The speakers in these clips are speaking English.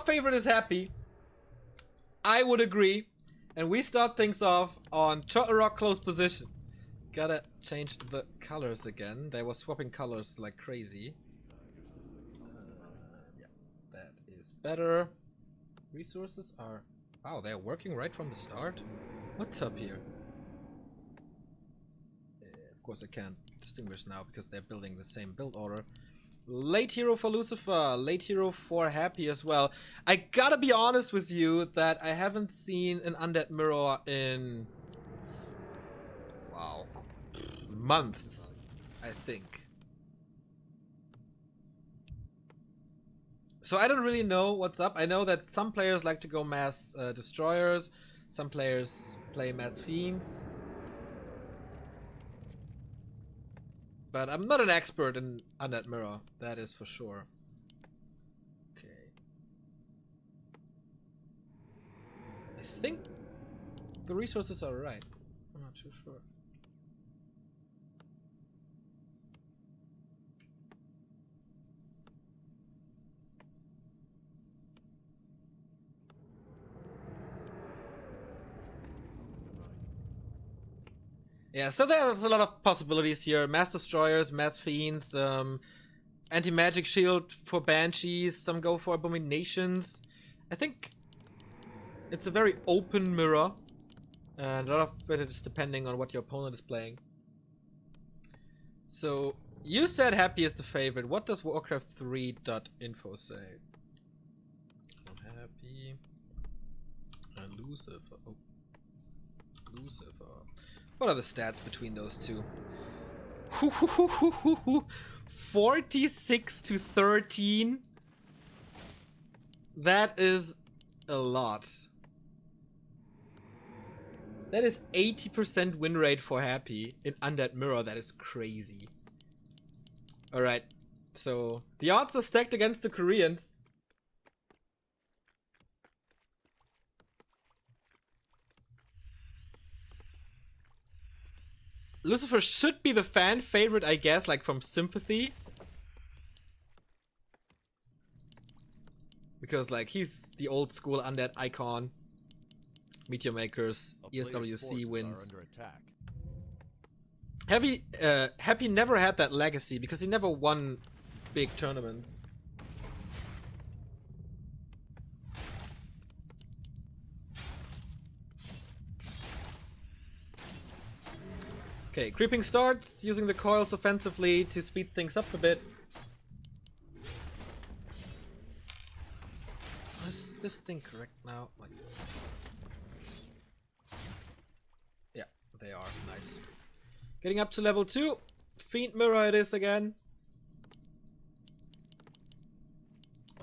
favorite is Happy. I would agree. And we start things off on Turtle Rock close position. Gotta change the colors again. They were swapping colors like crazy. Yeah, that is better. Resources are... Wow, they're working right from the start? What's up here? Of course I can't distinguish now because they're building the same build order. Late hero for Lucifer, late hero for Happy as well. I gotta be honest with you that I haven't seen an Undead Mirror in... Wow. Months, I think. So I don't really know what's up. I know that some players like to go mass destroyers. Some players play mass fiends. But I'm not an expert in Undead Mirror, that is for sure. Okay. I think the resources are right. I'm not too sure. Yeah, so there's a lot of possibilities here. Mass Destroyers, Mass Fiends, Anti-Magic Shield for Banshees, some go for Abominations. I think it's a very open mirror, and a lot of it is depending on what your opponent is playing. So, you said Happy is the favorite. What does Warcraft3.info say? Happy and Lucifer. Oh. Lucifer. What are the stats between those two? 46 to 13. That is a lot. That is 80% win rate for Happy in Undead Mirror. That is crazy. Alright, so the odds are stacked against the Koreans. Lucifer should be the fan favorite, I guess, like from sympathy. Because, like, he's the old school undead icon. Meteor Makers, ESWC wins. Happy never had that legacy because he never won big tournaments. Okay, creeping starts, using the coils offensively to speed things up a bit. Is this thing correct now? Like, yeah, they are. Nice. Getting up to level 2. Fiend Mirror it is again.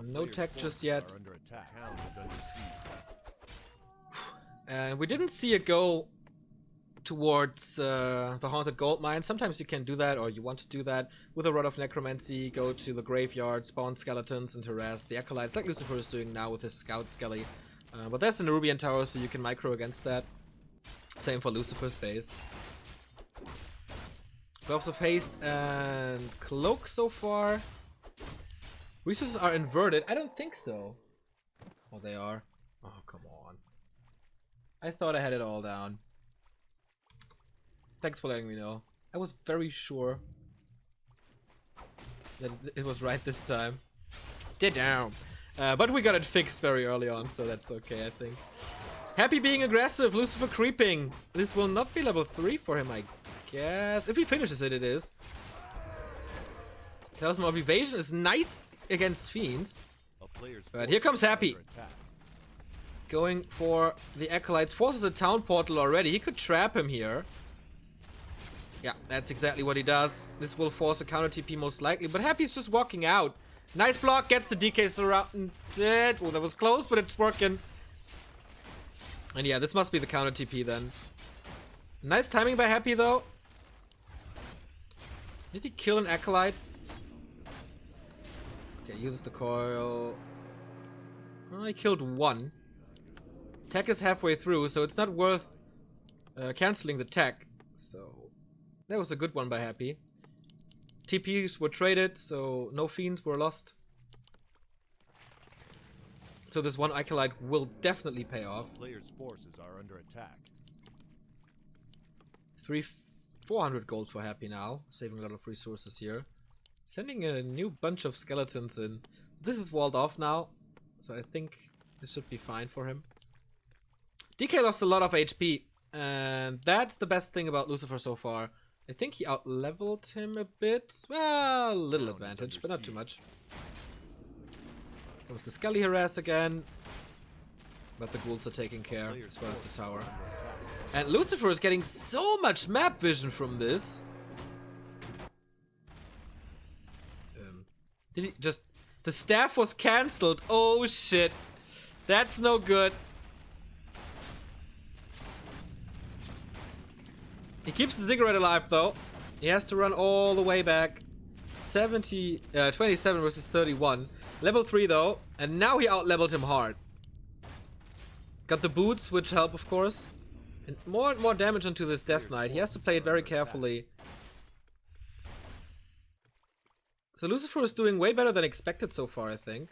No tech just yet. And we didn't see it go towards the Haunted Gold Mine. Sometimes you can do that, or you want to do that with a Rod of Necromancy, go to the graveyard, spawn skeletons, and harass the Acolytes, like Lucifer is doing now with his Scout Skelly. But that's an Nerubian Tower, so you can micro against that. Same for Lucifer's base. Gloves of Haste and Cloak so far. Resources are inverted. I don't think so. Oh, they are. Oh, come on. I thought I had it all down. Thanks for letting me know. I was very sure that it was right this time. Damn. But we got it fixed very early on, so that's okay, I think. Happy being aggressive, Lucifer creeping. This will not be level 3 for him, I guess. If he finishes it, it is. Talisman of Evasion is nice against Fiends. But here comes Happy. Going for the Acolytes. Forces a town portal already. He could trap him here. Yeah, that's exactly what he does. This will force a counter TP most likely, but Happy's just walking out. Nice block, gets the DK surrounded. Oh, that was close, but it's working. And yeah, this must be the counter TP then. Nice timing by Happy though. Did he kill an Acolyte? Okay, uses the coil. Oh, he killed one. Tech is halfway through, so it's not worth canceling the tech. So that was a good one by Happy. TPs were traded, so no fiends were lost. So this one Acolyte will definitely pay off. Players' forces are under attack. 400 gold for Happy now, saving a lot of resources here. Sending a new bunch of skeletons in. This is walled off now, so I think this should be fine for him. DK lost a lot of HP, and that's the best thing about Lucifer so far. I think he out-leveled him a bit. Well, a little advantage, but not too much. There was the Scully harass again, but the ghouls are taking care as well as the tower. And Lucifer is getting so much map vision from this. Did he just... The staff was cancelled. Oh shit. That's no good. He keeps the Ziggurat alive though. He has to run all the way back. 27 versus 31. Level 3 though. And now he out-leveled him hard. Got the boots, which help of course. And more damage onto this Death Knight. He has to play it very carefully. So Lucifer is doing way better than expected so far, I think.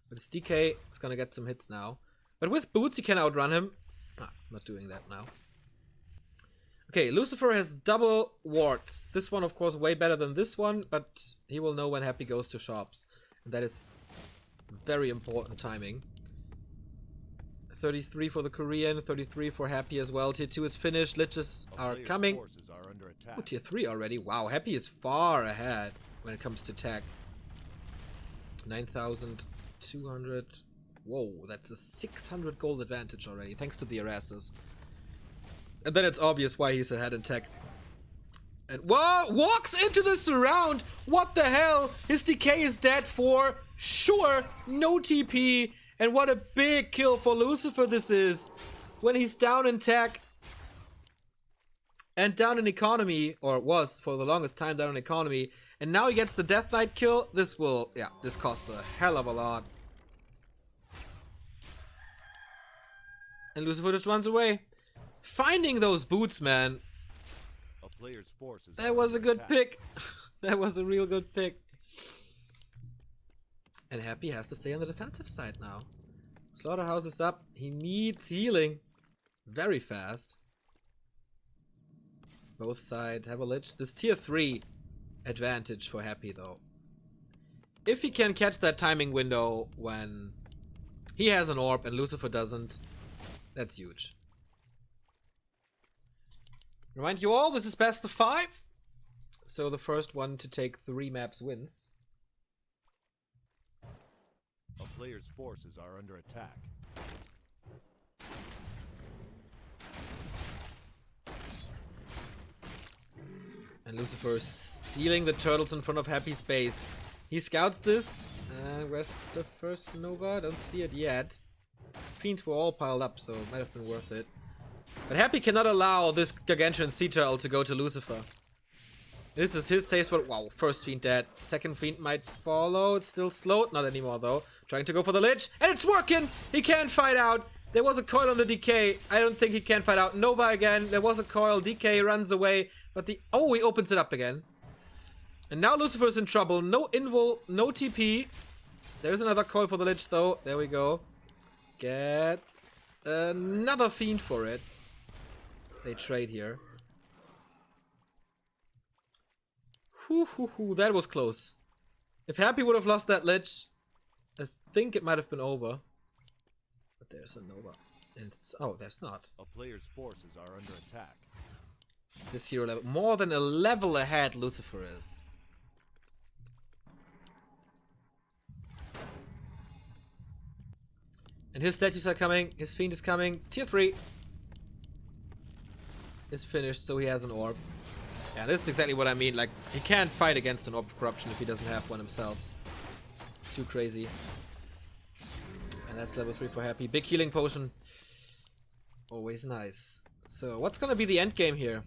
With his DK, it's gonna get some hits now. But with boots, he can outrun him. Not doing that now. Okay, Lucifer has double wards. This one, of course, way better than this one, but he will know when Happy goes to shops. And that is very important timing. 33 for the Korean, 33 for Happy as well. Tier 2 is finished, Liches are coming. Oh, Tier 3 already. Wow, Happy is far ahead when it comes to tech. 9,200. Whoa, that's a 600 gold advantage already, thanks to the Erastus. And then it's obvious why he's ahead in tech. And whoa, walks into the surround. What the hell? His DK is dead for sure. No TP. And what a big kill for Lucifer this is. When he's down in tech and down in economy, or was for the longest time down in economy, and now he gets the Death Knight kill. This will, yeah, this cost a hell of a lot. And Lucifer just runs away. Finding those boots, man. That was a good pick. That was a real good pick. And Happy has to stay on the defensive side now. Slaughterhouse is up. He needs healing very fast. Both sides have a lich. This tier 3 advantage for Happy though. If he can catch that timing window when he has an orb and Lucifer doesn't, that's huge. Remind you all, this is best of 5. So the first one to take 3 maps wins. A player's forces are under attack. And Lucifer is stealing the turtles in front of Happy's base. He scouts this. Where's the first Nova? Don't see it yet. Fiends were all piled up, so it might have been worth it. But Happy cannot allow this gargantuan sea turtle to go to Lucifer. This is his safe spot. Wow, first Fiend dead. Second Fiend might follow. It's still slowed. Not anymore, though. Trying to go for the Lich. And it's working! He can't fight out. There was a coil on the DK. I don't think he can fight out. Nova again. There was a coil. DK runs away. But the... Oh, he opens it up again. And now Lucifer's in trouble. No invul, no TP. There's another coil for the Lich, though. There we go. Gets another Fiend for it. They trade here. That was close. If Happy would have lost that Lich, I think it might have been over. But there's a Nova. And oh, there's not. A player's forces are under attack. This hero level. More than a level ahead Lucifer is. And his statues are coming. His Fiend is coming. Tier 3 is finished, so he has an orb. Yeah, this is exactly what I mean. Like, he can't fight against an Orb of Corruption if he doesn't have one himself. Too crazy. And that's level 3 for Happy. Big healing potion. Always nice. So, what's gonna be the end game here?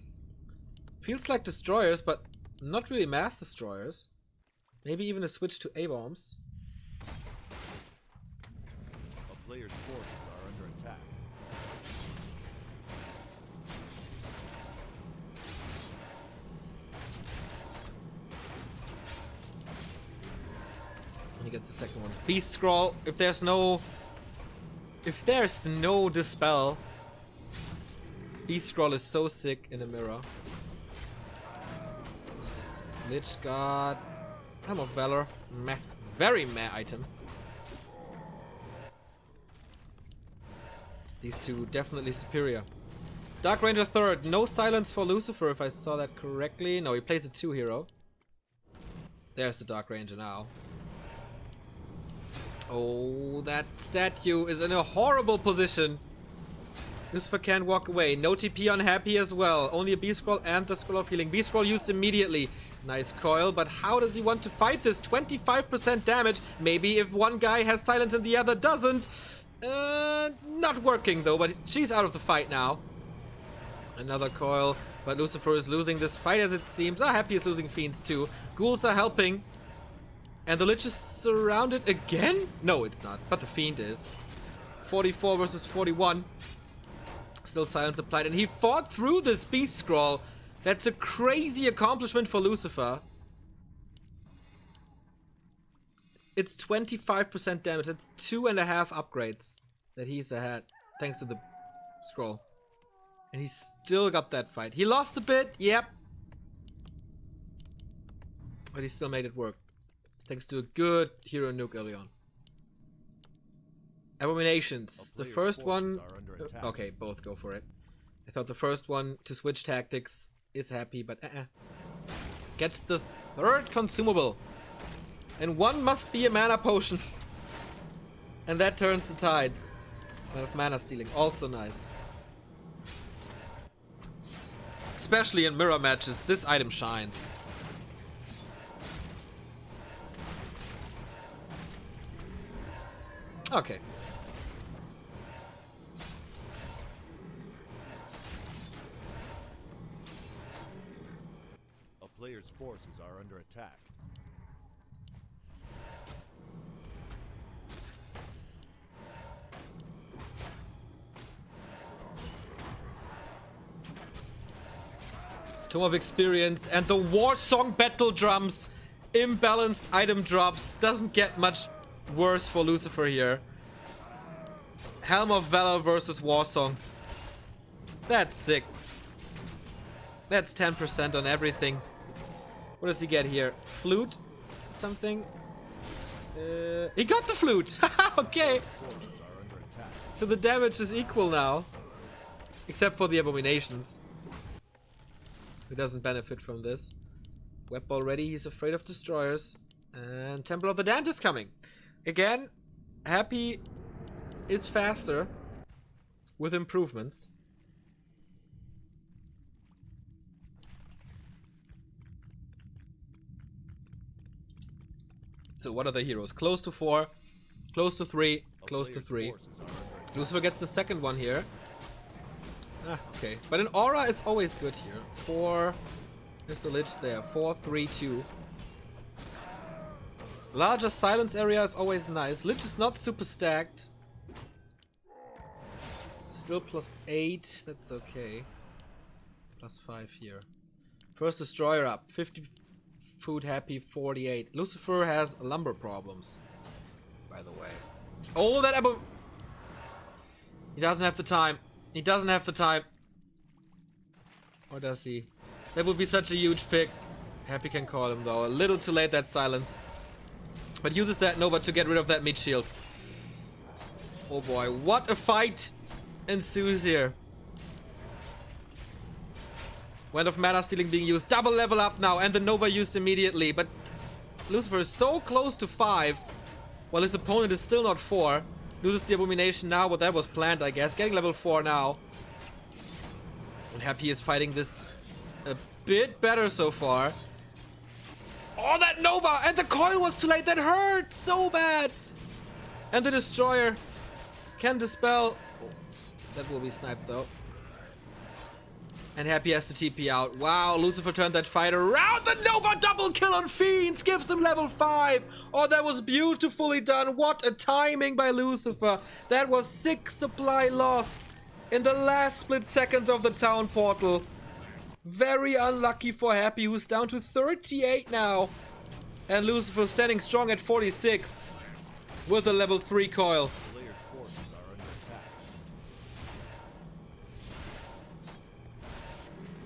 Feels like destroyers, but not really mass destroyers. Maybe even a switch to A-bombs. A player's forces are under attack. And he gets the second one. Beast Scroll. If there's no If there's no dispel, Beast Scroll is so sick in a mirror. Lich got Helm of Valor. Meh. Very meh item. These two definitely superior. Dark Ranger third. No silence for Lucifer if I saw that correctly. No, he plays a 2 hero. There's the Dark Ranger now. Oh, that statue is in a horrible position. Lucifer can't walk away. No TP on Happy as well. Only a Beast Scroll and the Scroll of Healing. Beast Scroll used immediately. Nice coil, but how does he want to fight this? 25% damage. Maybe if one guy has silence and the other doesn't. Not working though, but she's out of the fight now. Another coil, but Lucifer is losing this fight as it seems. Happy is losing Fiends too. Ghouls are helping. And the Lich is surrounded again? No, it's not, but the Fiend is. 44 versus 41. Still silence applied, and he fought through this Beast Scroll. That's a crazy accomplishment for Lucifer. It's 25% damage. That's 2.5 upgrades that he's ahead, thanks to the scroll. And he still got that fight. He lost a bit, yep. But he still made it work. Thanks to a good hero nuke early on. Abominations. The first one... Okay, both go for it. I thought the first one to switch tactics is Happy, but Gets the third consumable. And one must be a mana potion. And that turns the tides. Out of mana stealing. Also nice. Especially in mirror matches, this item shines. Okay. A player's forces are under attack. Tome of Experience and the War Song battle drums. Imbalanced item drops. Doesn't get much worse for Lucifer here. Helm of Valor versus War Song. That's sick. That's 10% on everything. What does he get here? Flute? Something? He got the flute! Okay. So the damage is equal now. Except for the abominations. He doesn't benefit from this. Web already, he's afraid of destroyers. And Temple of the Damned is coming. Again, Happy is faster with improvements. So what are the heroes? Close to 4, close to 3, close to 3. Lucifer gets the second one here. Okay. But an aura is always good here. 4 is the Lich there. 4, 3, 2. Larger silence area is always nice. Lich is not super stacked. Still +8. That's okay. +5 here. First destroyer up. 50 food Happy. 48. Lucifer has lumber problems, by the way. Oh, that abo... He doesn't have the time. He doesn't have the time. Or does he? That would be such a huge pick. Happy can call him though. A little too late, that silence. But uses that Nova to get rid of that meat shield. Oh boy, what a fight ensues here. Wind of mana stealing being used. Double level up now and the Nova used immediately. But Lucifer is so close to 5. While his opponent is still not 4. Loses the abomination now, but that was planned, I guess. Getting level 4 now. And Happy is fighting this a bit better so far. Oh, that Nova! And the coil was too late! That hurt so bad! And the Destroyer can dispel. That will be sniped though. And Happy has to TP out. Wow, Lucifer turned that fight around. The Nova double kill on Fiends gives him level 5. Oh, that was beautifully done. What a timing by Lucifer. That was 6 supply lost in the last split seconds of the town portal. Very unlucky for Happy, who's down to 38 now. And Lucifer standing strong at 46 with a level 3 coil. Player's forces are under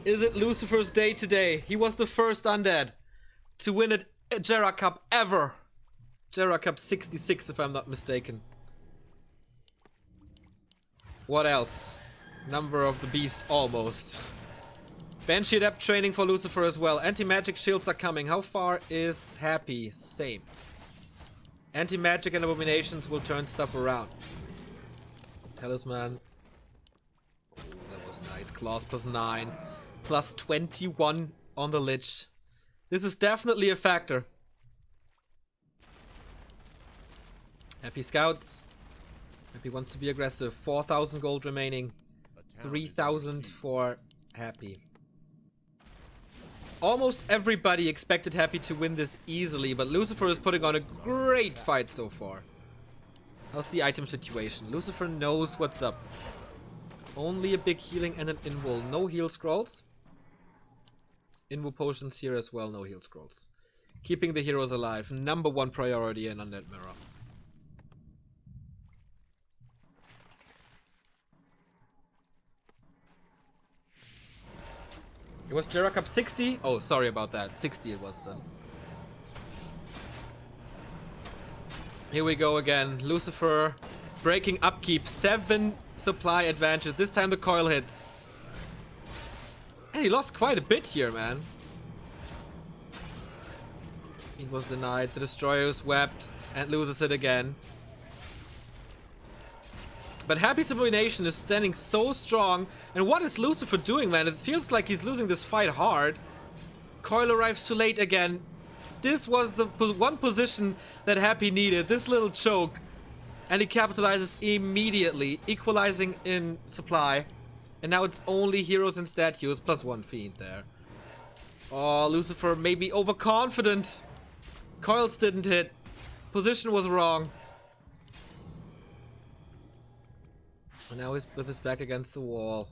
Is it Lucifer's day today? He was the first undead to win a Gera Cup ever. Gera Cup 66, if I'm not mistaken. What else? Number of the beast, almost. Banshee adept training for Lucifer as well. Anti-magic shields are coming. How far is Happy? Same. Anti-magic and abominations will turn stuff around. Talisman. Oh, that was nice. Claws +9. +21 on the Lich. This is definitely a factor. Happy scouts. Happy wants to be aggressive. 4,000 gold remaining. 3,000 for Happy. Almost everybody expected Happy to win this easily, but Lucifer is putting on a great fight so far. How's the item situation? Lucifer knows what's up. Only a big healing and an invul. No heal scrolls. Invul potions here as well. No heal scrolls. Keeping the heroes alive. #1 priority in Undead Mirror. It was Gera Cup 60? Oh, sorry about that. 60 it was then. Here we go again. Lucifer breaking upkeep. 7 supply advantage. This time the coil hits. And he lost quite a bit here, man. He was denied. The destroyer is wept and loses it again. But Happy's abomination is standing so strong. And what is Lucifer doing, man? It feels like he's losing this fight hard. Coil arrives too late again. This was the one position that Happy needed. This little choke. And he capitalizes immediately, equalizing in supply. And now it's only heroes and statues, +1 fiend there. Oh, Lucifer may be overconfident. Coils didn't hit. Position was wrong. And now he's with his back against the wall.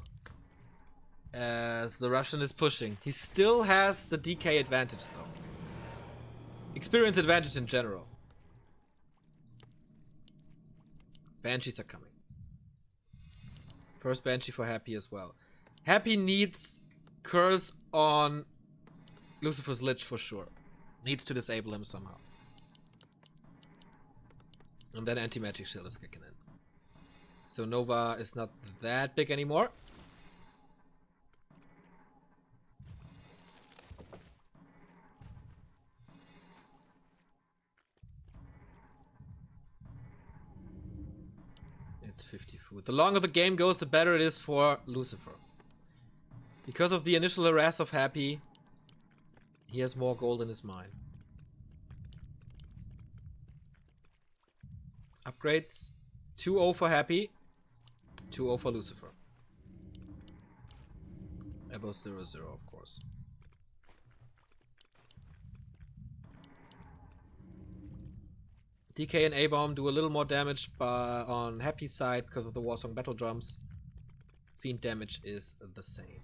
As the Russian is pushing. He still has the DK advantage though. Experience advantage in general. Banshees are coming. First Banshee for Happy as well. Happy needs Curse on Lucifer's Lich for sure. Needs to disable him somehow. And then anti-magic shield is kicking in. So Nova is not that big anymore. It's 50 food. The longer the game goes, the better it is for Lucifer. Because of the initial harass of Happy, he has more gold in his mine. Upgrades. 2-0 for Happy. 2-0 for Lucifer. Above 0-0, of course. DK and A-Bomb do a little more damage on Happy's side because of the Warsong Battle Drums. Fiend damage is the same.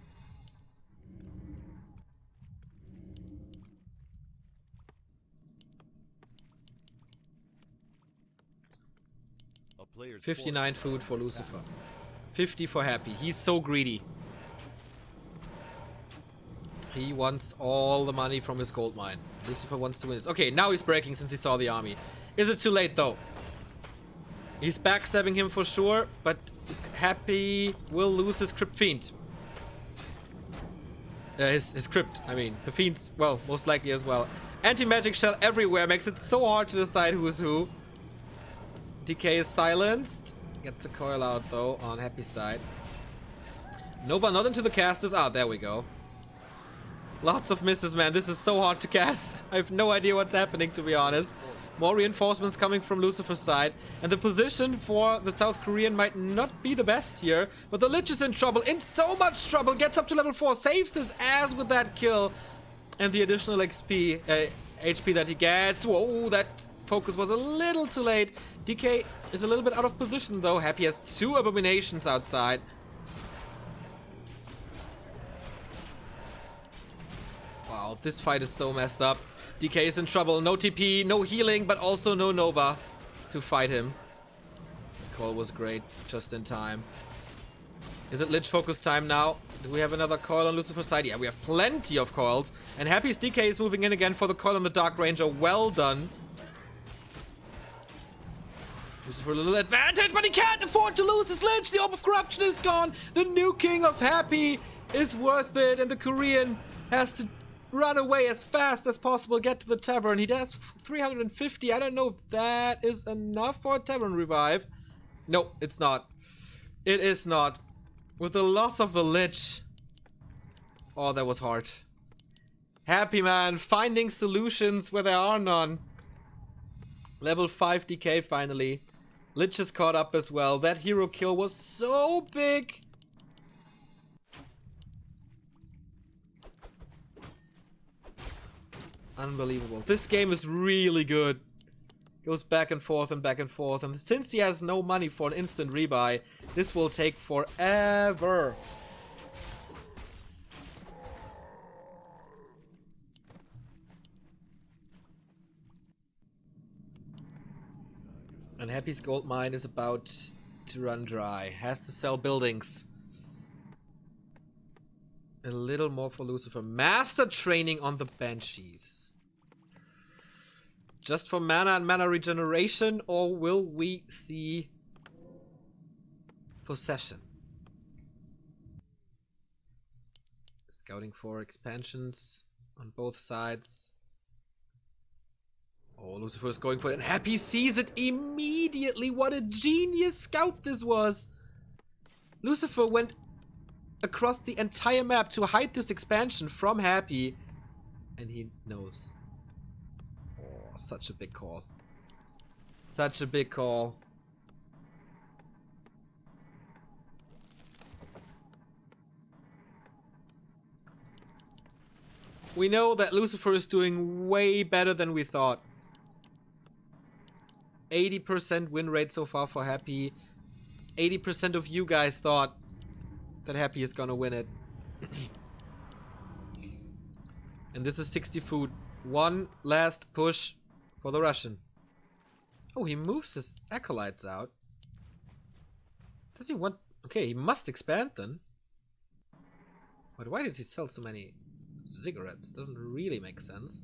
Player's 59 food for Lucifer. 50 for Happy. He's so greedy. He wants all the money from his gold mine. Lucifer wants to win this. Okay, now he's breaking since he saw the army. Is it too late though? He's backstabbing him for sure, but Happy will lose his Crypt Fiend. His Crypt, I mean. The Fiend's, well, most likely as well. Anti-magic shell everywhere makes it so hard to decide who is who. DK is silenced. Gets the coil out though on Happy's side. Nova not into the casters. Ah, there we go. Lots of misses, man. This is so hard to cast. I have no idea what's happening, to be honest. More reinforcements coming from Lucifer's side. And the position for the South Korean might not be the best here. But the Lich is in trouble. In so much trouble. Gets up to level 4. Saves his ass with that kill. And the additional HP that he gets. Whoa, that focus was a little too late. DK is a little bit out of position though. Happy has 2 abominations outside. Wow, this fight is so messed up. DK is in trouble. No TP, no healing, but also no Nova to fight him. The call was great, just in time. Is it Lich focus time now? Do we have another coil on Lucifer's side? Yeah, we have plenty of coils. And Happy's DK is moving in again for the coil on the Dark Ranger. Well done. Lucifer a little advantage, but he can't afford to lose his Lich. The Orb of Corruption is gone. The new king of Happy is worth it. And the Korean has to run away as fast as possible, get to the tavern. He does 350. I don't know if that is enough for a tavern revive. No, it's not. It is not. With the loss of the Lich. Oh, that was hard. Happy, man. Finding solutions where there are none. Level 5 DK finally. Lich is caught up as well. That hero kill was so big. Unbelievable. This game is really good. Goes back and forth and back and forth. And since he has no money for an instant rebuy, this will take forever. And Happy's gold mine is about to run dry. Has to sell buildings. A little more for Lucifer. Master training on the Banshees. Just for mana and mana regeneration, or will we see possession? Scouting for expansions on both sides. Oh, Lucifer is going for it, and Happy sees it immediately. What a genius scout this was. Lucifer went across the entire map to hide this expansion from Happy, and he knows. Oh, such a big call. Such a big call. We know that Lucifer is doing way better than we thought. 80% win rate so far for Happy. 80% of you guys thought that Happy is gonna win it. And this is 60 food. One last push for the Russian. Oh, he moves his acolytes out. Does he want... Okay, he must expand then. But why did he sell so many cigarettes? Doesn't really make sense.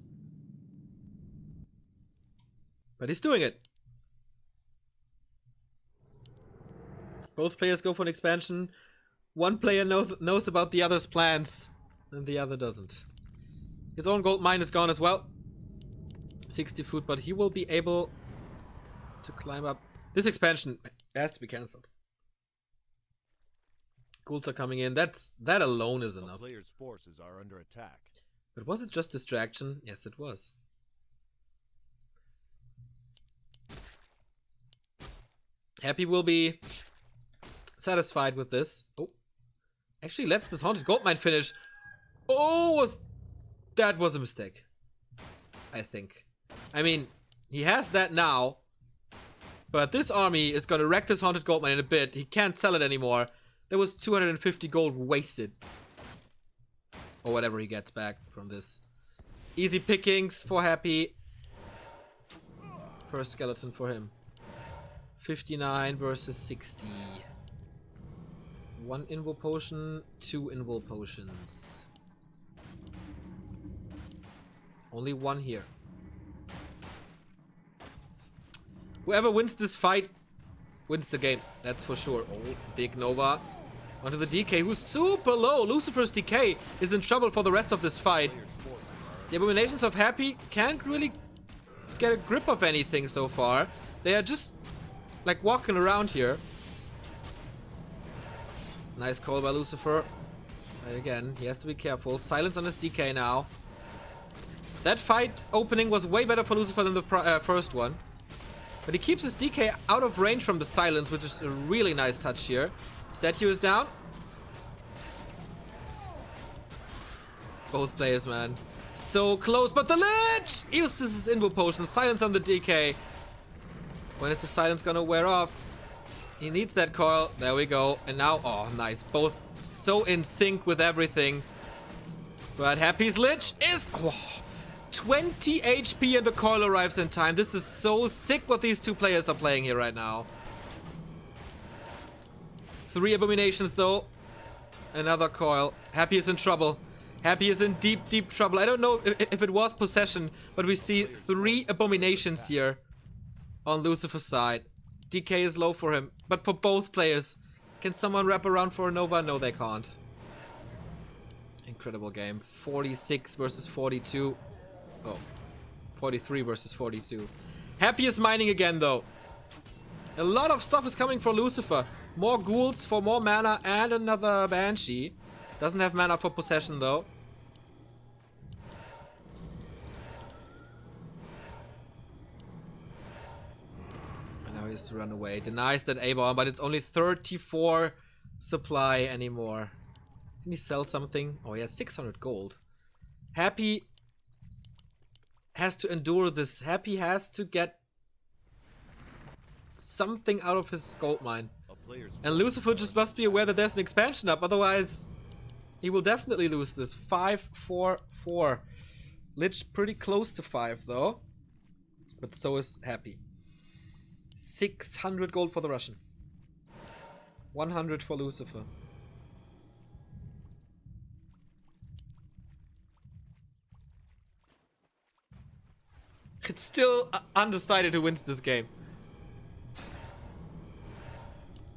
But he's doing it. Both players go for an expansion. One player knows about the other's plans, and the other doesn't. His own gold mine is gone as well. 60 food, but he will be able to climb up. This expansion has to be cancelled. Ghouls are coming in. That alone is enough. The player's forces are under attack. But was it just distraction? Yes, it was. Happy will be satisfied with this. Oh, actually, let's this haunted goldmine finish. Oh, that was a mistake, I think. I mean, he has that now, but this army is gonna wreck this haunted goldmine in a bit. He can't sell it anymore. There was 250 gold wasted, or whatever he gets back from this. Easy pickings for Happy. First skeleton for him. 59 versus 60. 1 invul potion, 2 invul potions. Only 1 here. Whoever wins this fight wins the game, that's for sure. Oh, big Nova. Onto the DK, who's super low. Lucifer's DK is in trouble for the rest of this fight. The Abominations of Happy can't really get a grip of anything so far. They are just like walking around here. Nice call by Lucifer. Again, he has to be careful. Silence on his DK now. That fight opening was way better for Lucifer than the first one. But he keeps his DK out of range from the silence, which is a really nice touch here. Statue is down. Both players, man. So close, but the Lich! Uses his invul potion. Silence on the DK. When is the silence gonna wear off? He needs that coil. There we go. And now, oh, nice. Both so in sync with everything. But Happy's Lich is 20 HP and the coil arrives in time. This is so sick what these two players are playing here right now. 3 Abominations though. Another coil. Happy is in trouble. Happy is in deep, deep trouble. I don't know if it was possession, but we see 3 abominations here on Lucifer's side. DK is low for him, but for both players. Can someone wrap around for a Nova? No, they can't. Incredible game. 46 versus 42. Oh, 43 versus 42. Happy is mining again, though. A lot of stuff is coming for Lucifer. More ghouls for more mana and another Banshee. Doesn't have mana for possession, though. And now he has to run away. Denies that A-bomb, but it's only 34 supply anymore. Can he sell something? Oh, he has 600 gold. Happy has to endure this. Happy has to get something out of his gold mine. And Lucifer just must be aware that there's an expansion up, otherwise he will definitely lose this. 5-4-4. Lich pretty close to 5 though. But so is Happy. 600 gold for the Russian. 100 for Lucifer. It's still undecided who wins this game.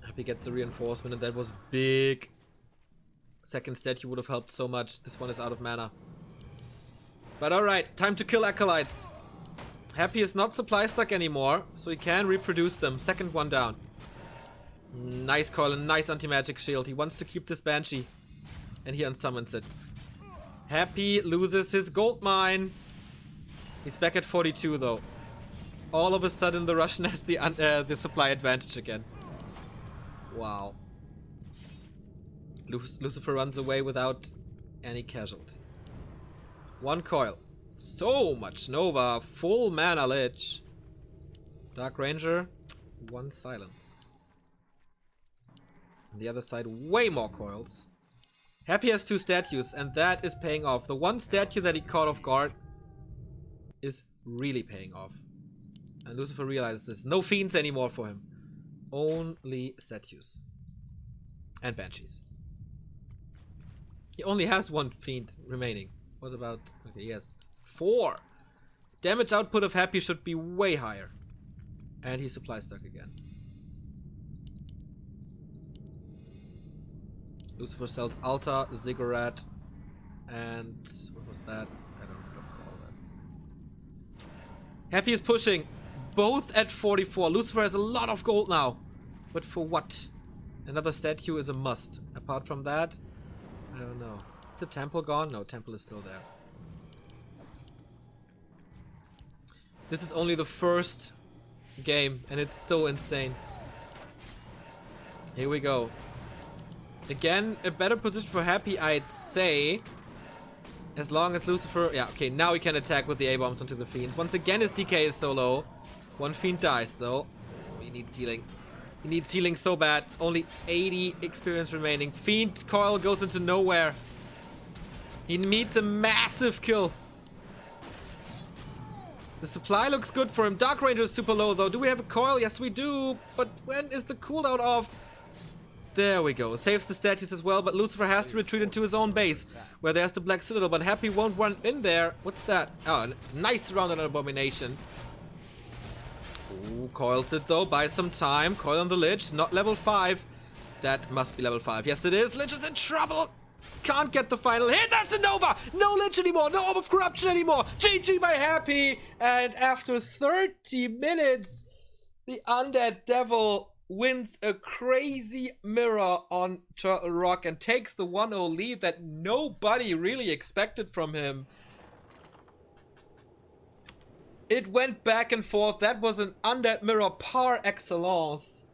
Happy gets a reinforcement, and that was big. Second statue would have helped so much. This one is out of mana. But alright, time to kill Acolytes. Happy is not supply stuck anymore, so he can reproduce them. Second one down. Nice coil and nice anti-magic shield. He wants to keep this Banshee. And he unsummons it. Happy loses his gold mine. He's back at 42 though. All of a sudden the Russian has the supply advantage again. Wow. Lucifer runs away without any casualty. 1 coil. So much Nova. Full mana Lich. Dark Ranger. 1 silence. On the other side, way more coils. Happy has 2 statues, and that is paying off. The 1 statue that he caught off guard is really paying off. And Lucifer realizes there's no fiends anymore for him. Only statues. And Banshees. He only has 1 fiend remaining. What about... Okay, yes. 4. Damage output of Happy should be way higher. And he's supply stuck again. Lucifer sells Alta, Ziggurat, and... what was that? I don't recall that. Happy is pushing. Both at 44. Lucifer has a lot of gold now. But for what? Another statue is a must. Apart from that, I don't know. Is the temple gone? No, temple is still there. This is only the first game, and it's so insane. Here we go. Again, a better position for Happy, I'd say. As long as Lucifer... Yeah, okay, now we can attack with the A-bombs onto the Fiends. Once again, his DK is so low. 1 Fiend dies, though. Oh, he needs healing. He needs healing so bad. Only 80 experience remaining. Fiend coil goes into nowhere. He needs a massive kill. The supply looks good for him. Dark Ranger is super low, though. Do we have a coil? Yes, we do. But when is the cooldown off? There we go. Saves the statues as well, but Lucifer has to retreat into his own base, where there's the Black Citadel, but Happy won't run in there. What's that? Oh, nice round on an Abomination. Ooh, coils it though, buys some time. Coil on the Lich, not level 5. That must be level 5. Yes, it is. Lich is in trouble. Can't get the final hit. That's a Nova. No Lich anymore. No Orb of Corruption anymore. GG by Happy. And after 30 minutes, the Undead Devil wins a crazy mirror on Turtle Rock and takes the 1-0 lead that nobody really expected from him. It went back and forth. That was an Undead mirror par excellence.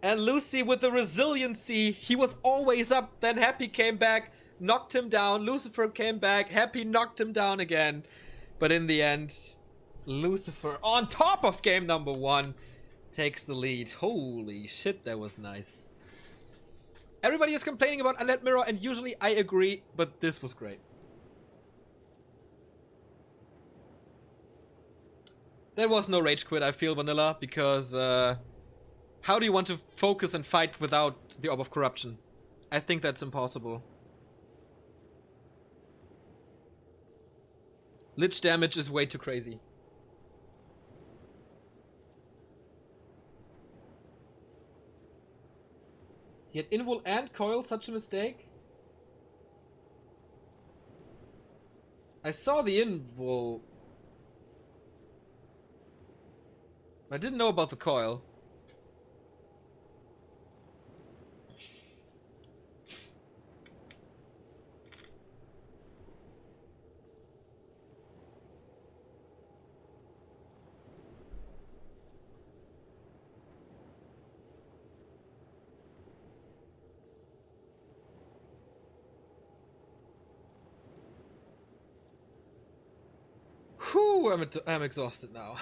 And Lucy with the resiliency, he was always up, then Happy came back, knocked him down, Lucifer came back, Happy knocked him down again. But in the end, Lucifer, on top of game number 1, takes the lead. Holy shit, that was nice. Everybody is complaining about Undead Mirror, and usually I agree, but this was great. There was no rage quit, I feel, Vanilla, because How do you want to focus and fight without the Orb of Corruption? I think that's impossible. Lich damage is way too crazy. He had Invul and Coil, such a mistake? I saw the Invul. I didn't know about the Coil. Whew, I'm exhausted now.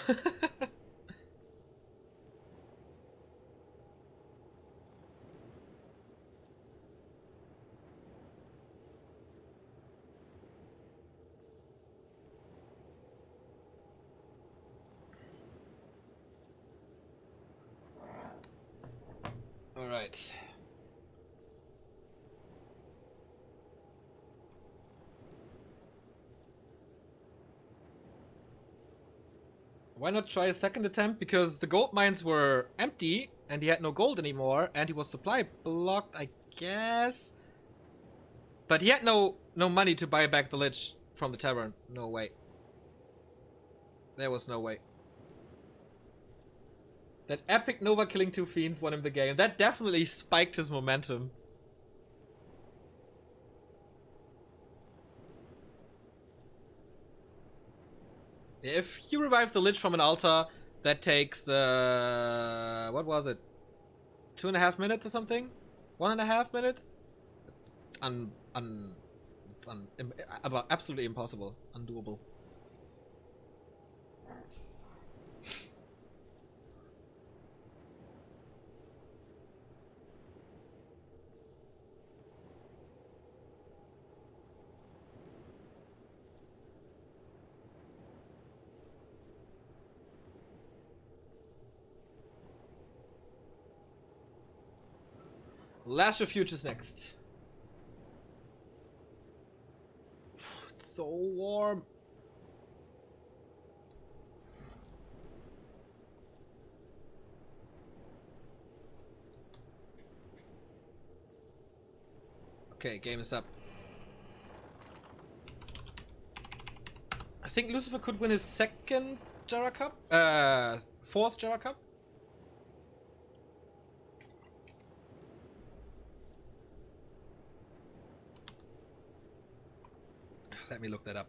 All right. Why not try a second attempt? Because the gold mines were empty and he had no gold anymore and he was supply blocked, I guess. But he had no money to buy back the Lich from the tavern. No way. There was no way. That epic Nova killing 2 fiends won him the game. That definitely spiked his momentum. If you revive the Lich from an altar, that takes, what was it? 2.5 minutes or something? 1.5 minutes? It's absolutely impossible. Undoable. Last Refuge is next. It's so warm. Okay, game is up. I think Lucifer could win his second Gera Cup? Fourth Gera Cup? Let me look that up.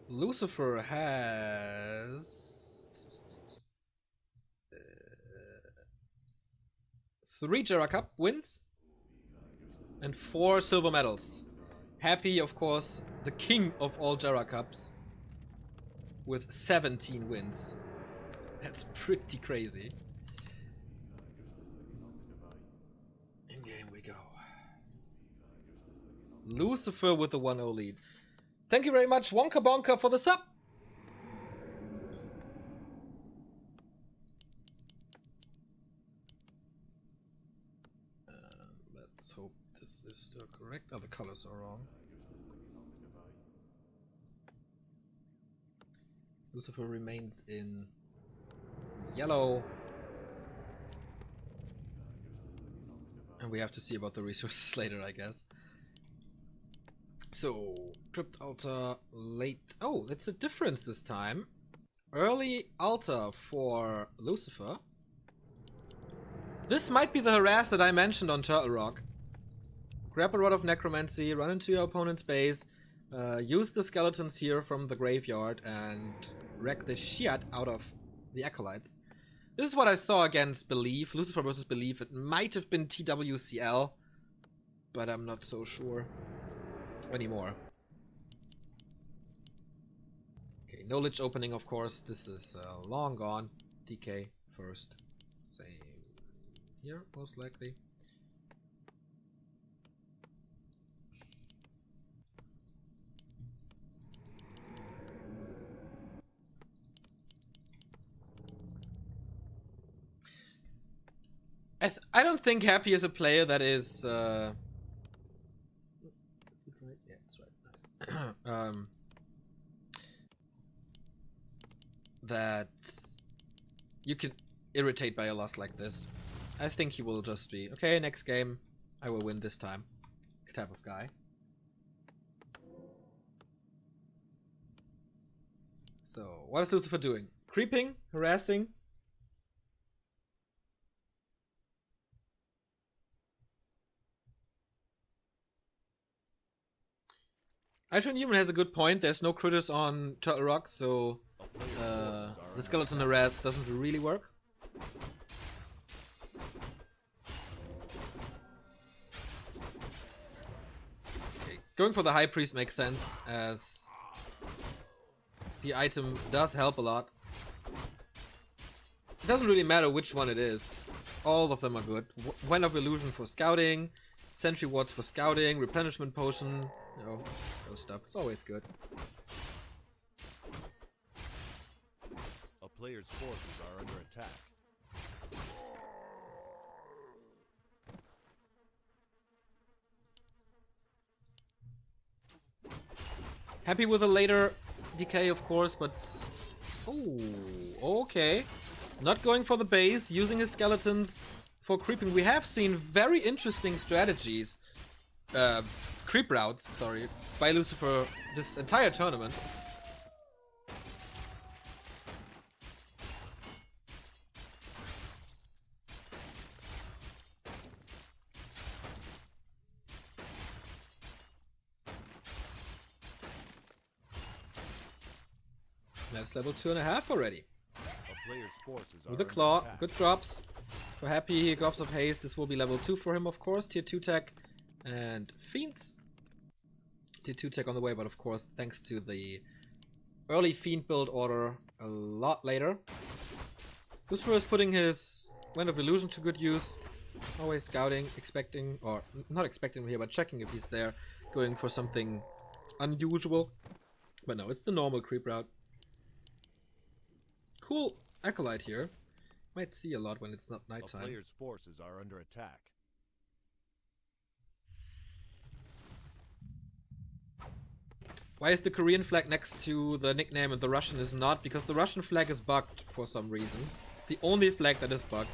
Lucifer has 3 Gera Cup wins and 4 silver medals. Happy, of course, the king of all Gera Cups with 17 wins. That's pretty crazy. In game we go. Lucifer with the 1-0 lead. Thank you very much, Wonka Bonka, for the sub. Let's hope this is still correct. Oh, the colors are wrong. Lucifer remains in yellow. And we have to see about the resources later, I guess. So, Crypt Altar, late... Oh, that's a difference this time. Early Altar for Lucifer. This might be the harass that I mentioned on Turtle Rock. Grab a Rod of Necromancy, run into your opponent's base, use the skeletons here from the graveyard, and wreck the shit out of the Acolytes. This is what I saw against Belief, Lucifer versus Belief. It might have been TWCL, but I'm not so sure anymore. Okay, no Lich opening, of course. This is long gone. DK first. Same here, most likely. I don't think Happy is a player that is yeah, that's right. Nice. That you can irritate by a loss like this. I think he will just be okay. Next game, I will win this time. Type of guy. So, what is Lucifer doing? Creeping? Harassing? Ultra Newman has a good point. There's no critters on Turtle Rock, so the skeleton harass doesn't really work. Okay. Going for the High Priest makes sense, as the item does help a lot. It doesn't really matter which one it is. All of them are good. Wind of Illusion for scouting, Sentry Wards for scouting, Replenishment Potion, you know, those stuff. It's always good. A player's forces are under attack. Happy with a later decay, of course, but... Oh, okay. Not going for the base, using his skeletons for creeping. We have seen very interesting strategies, creep routes, sorry, by Lucifer this entire tournament. That's level 2.5 already. With the claw, good drops. For Happy, Gobs of Haste, this will be level 2 for him, of course. Tier 2 tech and Fiends. Tier 2 tech on the way, but of course, thanks to the early Fiend build order a lot later. Lucifer is putting his Wind of Illusion to good use. Always scouting, expecting, or not expecting him here, but checking if he's there. Going for something unusual. But no, it's the normal creep route. Cool Acolyte here. Might see a lot when it's not nighttime. A player's forces are under attack. Why is the Korean flag next to the nickname and the Russian is not? Because the Russian flag is bugged for some reason. It's the only flag that is bugged.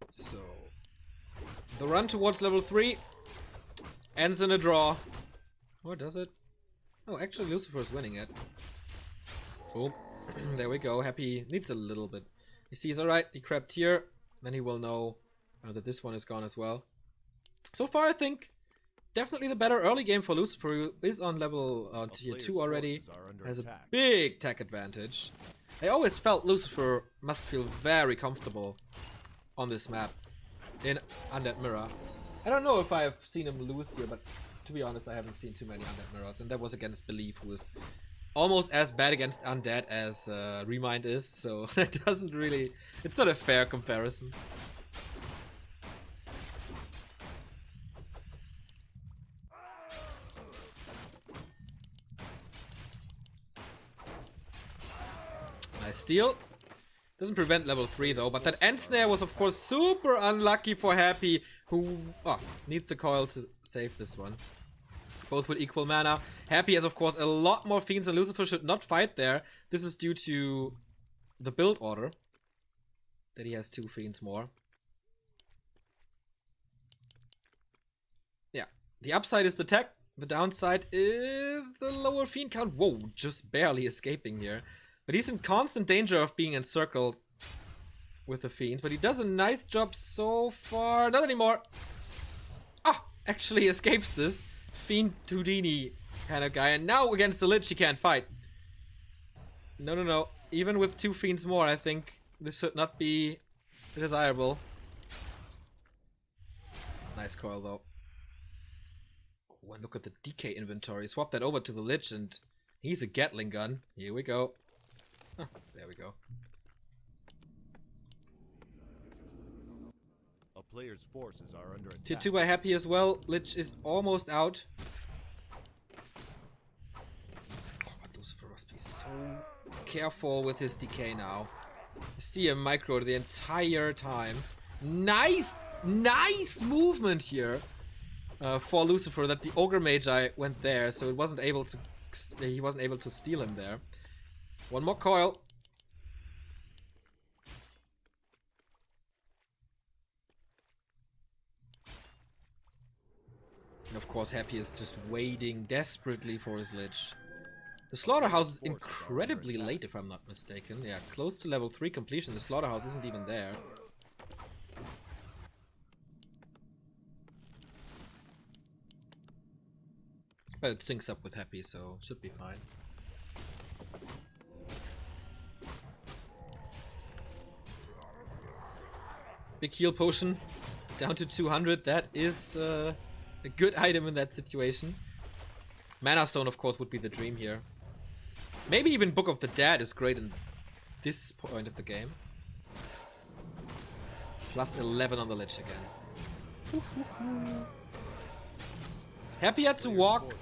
So, the run towards level 3 ends in a draw. Or does it? Oh, actually Lucifer is winning it. Oh, there we go. Happy needs a little bit. He sees, alright, he crept here. Then he will know that this one is gone as well. So far, I think definitely the better early game for Lucifer, who is on level tier 2 already. Has a big tech advantage. I always felt Lucifer must feel very comfortable on this map in Undead Mirror. I don't know if I've seen him lose here, but to be honest, I haven't seen too many Undead Mirrors, and that was against Belief, who is almost as bad against Undead as Remind is, so it doesn't really... It's not a fair comparison. Nice steal. Doesn't prevent level 3 though, but that end snare was of course super unlucky for Happy, who needs the coil to save this one. Both with equal mana. Happy has of course a lot more Fiends, and Lucifer should not fight there. This is due to the build order, that he has 2 Fiends more. Yeah, the upside is the tech, the downside is the lower Fiend count. Whoa, just barely escaping here. But he's in constant danger of being encircled with the Fiend. But he does a nice job so far. Not anymore. Actually escapes this. Fiend Houdini kind of guy. And now against the Lich he can't fight. No. Even with 2 Fiends more, I think this should not be desirable. Nice coil though. Oh, and look at the DK inventory. Swap that over to the Lich and he's a Gatling gun. Here we go. There we go. player's forces are under Tier attack. 2 by Happy as well. Lich is almost out. Oh, but Lucifer must be so careful with his decay now. You see him micro the entire time. Nice movement here for Lucifer, that the Ogre Magi went there, so he wasn't able to steal him there. One more coil. And of course, Happy is just waiting desperately for his Lich. The Slaughterhouse is incredibly late, if I'm not mistaken. Yeah, close to level 3 completion. The Slaughterhouse isn't even there. But it syncs up with Happy, so should be fine. Big heal potion. Down to 200. That is a good item in that situation. Mana Stone, of course, would be the dream here. Maybe even Book of the Dead is great in this point of the game. Plus 11 on the Lich again. Happy had to walk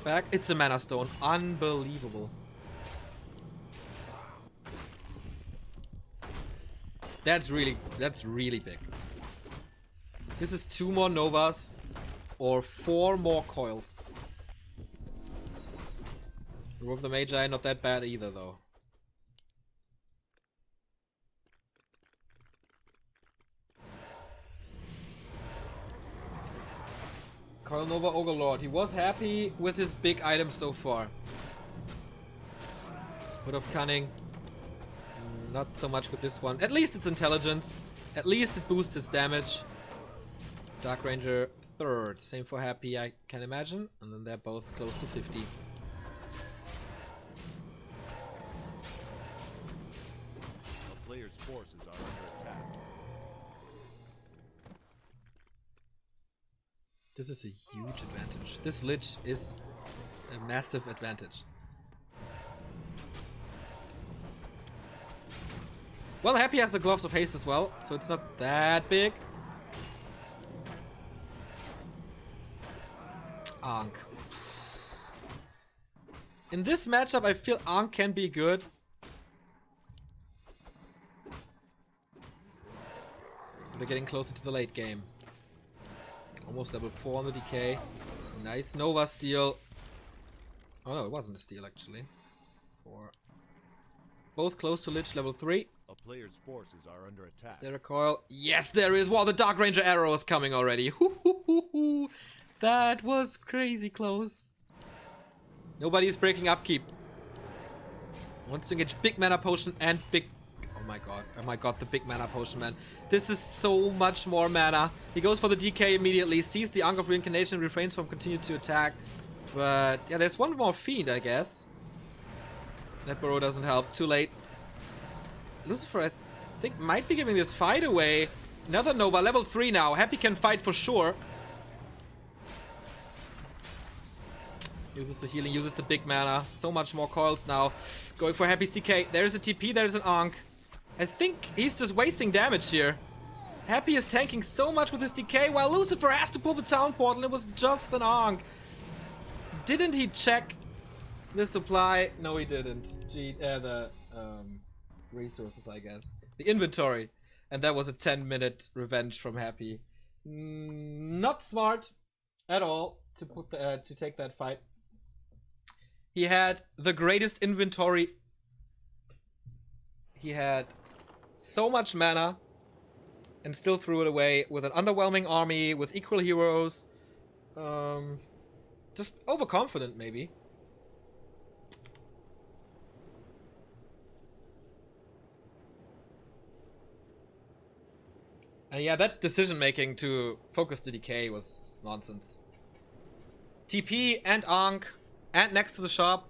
back. It's a Mana Stone. Unbelievable. That's really big. This is 2 more Novas or 4 more coils. Remove the Magi, not that bad either though. Coil Nova Ogre Lord. He was happy with his big items so far. Hood of Cunning. Not so much with this one. At least it's intelligence. At least it boosts its damage. Dark Ranger 3rd. Same for Happy, I can imagine. And then they're both close to 50. The player's forces are under attack. This is a huge advantage. This Lich is a massive advantage. Well, Happy has the Gloves of Haste as well, so it's not that big. Ankh. In this matchup, I feel Ankh can be good. We're getting closer to the late game. Almost level 4 on the decay. Nice Nova steal. Oh no, it wasn't a steal actually. 4. Both close to Lich level 3. A player's forces are under attack. Is there a coil? Yes, there is. Wow, the Dark Ranger arrow is coming already. That was crazy close. Nobody's breaking upkeep. Wants to engage big mana potion and big... Oh my god, the big mana potion, man. This is so much more mana. He goes for the DK immediately, sees the Ankh of Reincarnation, refrains from continuing to attack. But yeah, there's one more Fiend, I guess. That Burrow doesn't help. Too late. Lucifer, I think, might be giving this fight away. Another Nova, level 3 now. Happy can fight for sure. Uses the healing, uses the big mana. So much more coils now. Going for Happy's DK. There's a TP, there's an Ankh. I think he's just wasting damage here. Happy is tanking so much with his DK, while Lucifer has to pull the town portal. It was just an Ankh. Didn't he check the supply? No, he didn't. Resources, I guess. The inventory. And that was a 10-minute revenge from Happy. Not smart at all to put to take that fight. He had the greatest inventory. He had so much mana and still threw it away with an underwhelming army, with equal heroes. Just overconfident, maybe. And yeah, that decision making to focus the decay was nonsense. TP and Ankh and next to the shop.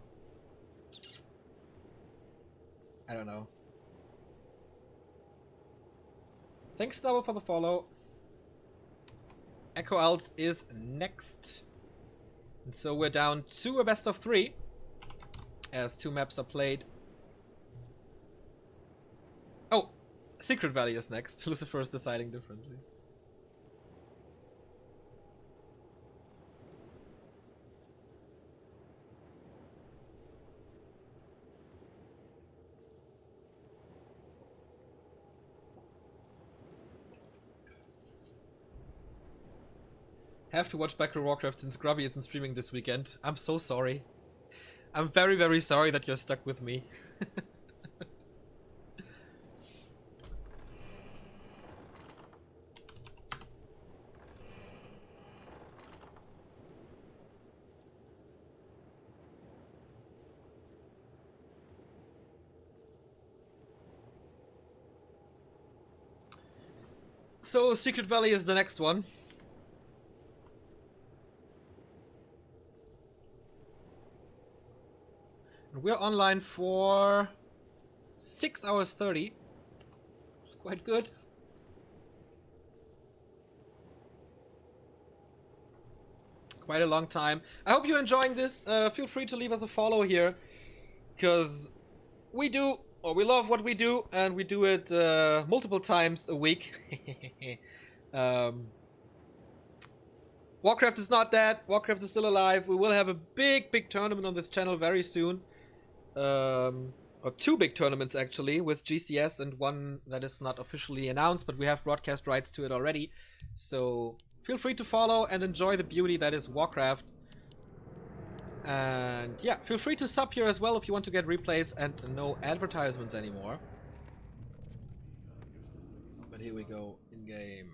I don't know. Thanks, Double, for the follow. Echo Elves is next. And so we're down to a best of 3. As 2 maps are played. Oh! Secret Valley is next. Lucifer is deciding differently. Have to watch Back to Warcraft since Grubby isn't streaming this weekend. I'm so sorry. I'm very, very sorry that you're stuck with me. So, Secret Valley is the next one. And we're online for 6 hours 30. It's quite good. Quite a long time. I hope you're enjoying this. Feel free to leave us a follow here. Because we do, or we love what we do, and we do it multiple times a week. Warcraft is not dead. Warcraft is still alive. We will have a big tournament on this channel very soon. Or 2 big tournaments actually, with GCS and one that is not officially announced, but we have broadcast rights to it already. So feel free to follow and enjoy the beauty that is Warcraft. And yeah, feel free to sub here as well if you want to get replays and no advertisements anymore. But here we go, in game.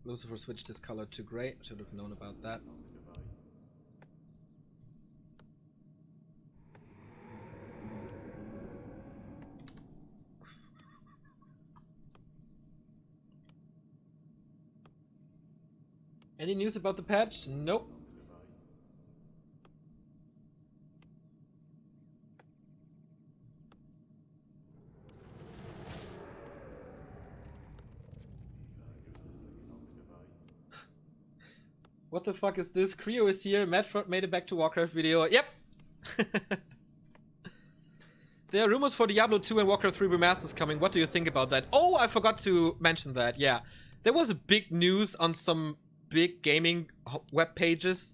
Lucifer switched his color to gray. Should have known about that. Any news about the patch? Nope. What the fuck is this? Creo is here. Matt made it back to Warcraft video. Yep. There are rumors for Diablo 2 and Warcraft 3 remasters coming. What do you think about that? Oh, I forgot to mention that. Yeah. There was a big news on some big gaming web pages.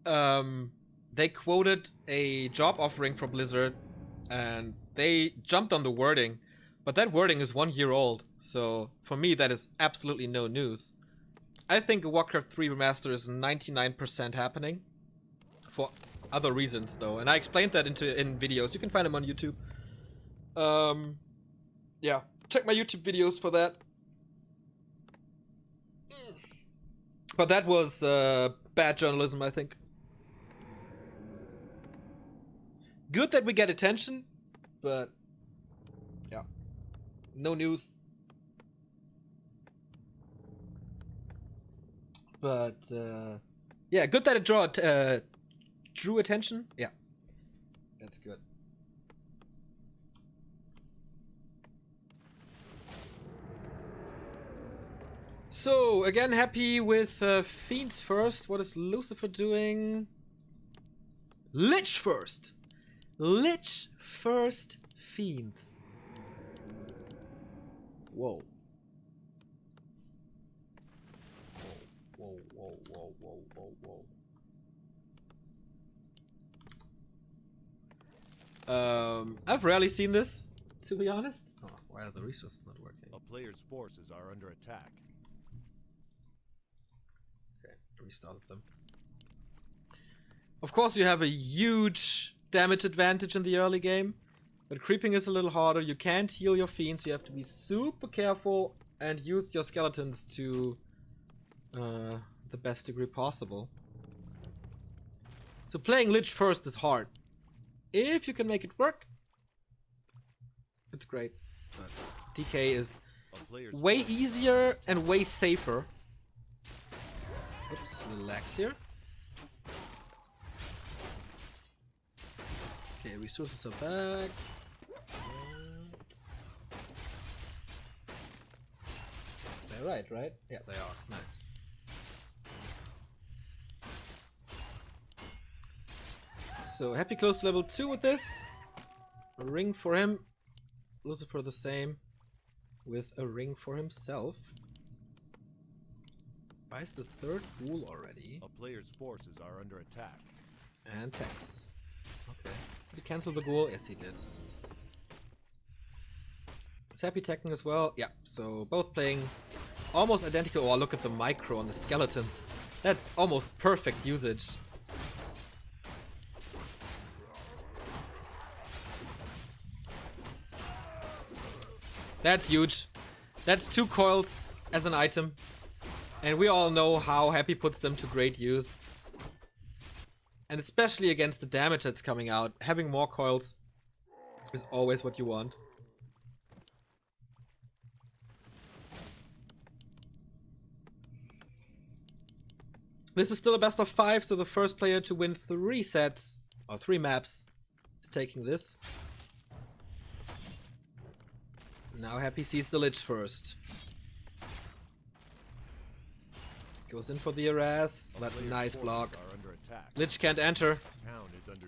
They quoted a job offering from Blizzard and they jumped on the wording. But that wording is 1 year old. So for me, that is absolutely no news. I think a Warcraft 3 remaster is 99% happening. For other reasons, though. And I explained that in videos. You can find them on YouTube. Yeah. Check my YouTube videos for that. But that was bad journalism, I think. Good that we get attention, but yeah. No news. But yeah, good that it drew attention. Yeah, that's good. So again, happy with Fiends first. What is Lucifer doing? Lich first. Lich first. Fiends. Whoa. Whoa. I've rarely seen this, to be honest. Oh, why are the resources not working? A player's forces are under attack. Okay, restarted them. Of course, you have a huge damage advantage in the early game, but creeping is a little harder. You can't heal your fiends. You have to be super careful and use your skeletons to the best degree possible. So playing Lich first is hard. If you can make it work, it's great. But DK is way easier and way safer. Oops, little lags here. Okay, resources are back. They're right? Yeah, they are. Nice. So happy close to level 2 with this. A ring for him. Lucifer the same. With a ring for himself. Buys the 3rd ghoul already. A player's forces are under attack. And tax. Okay. Did he cancel the ghoul? Yes, he did. Is Happy attacking as well? Yeah. So both playing almost identical. Oh, look at the micro on the skeletons. That's almost perfect usage. That's huge. That's 2 coils as an item. And we all know how Happy puts them to great use. And especially against the damage that's coming out, having more coils is always what you want. This is still a best of 5, so the first player to win 3 sets, or 3 maps, is taking this. Now Happy sees the Lich first. Goes in for the harass. That nice block. Lich can't enter.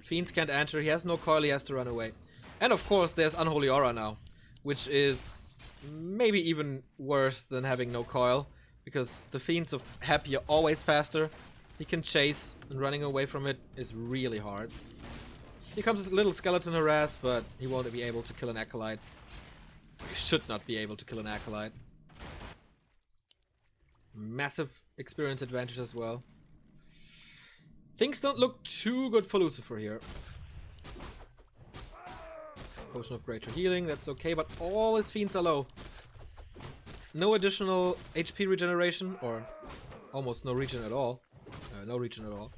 Fiends can't enter. He has no coil, he has to run away. And of course there's Unholy Aura now, which is maybe even worse than having no coil, because the Fiends of Happy are always faster. He can chase, and running away from it is really hard. Here comes a little skeleton harass, but he won't be able to kill an Acolyte. He should not be able to kill an Acolyte. Massive experience advantage as well. Things don't look too good for Lucifer here. Potion of Greater Healing, that's okay, but all his Fiends are low. No additional HP regeneration, or almost no regen at all. No regen at all.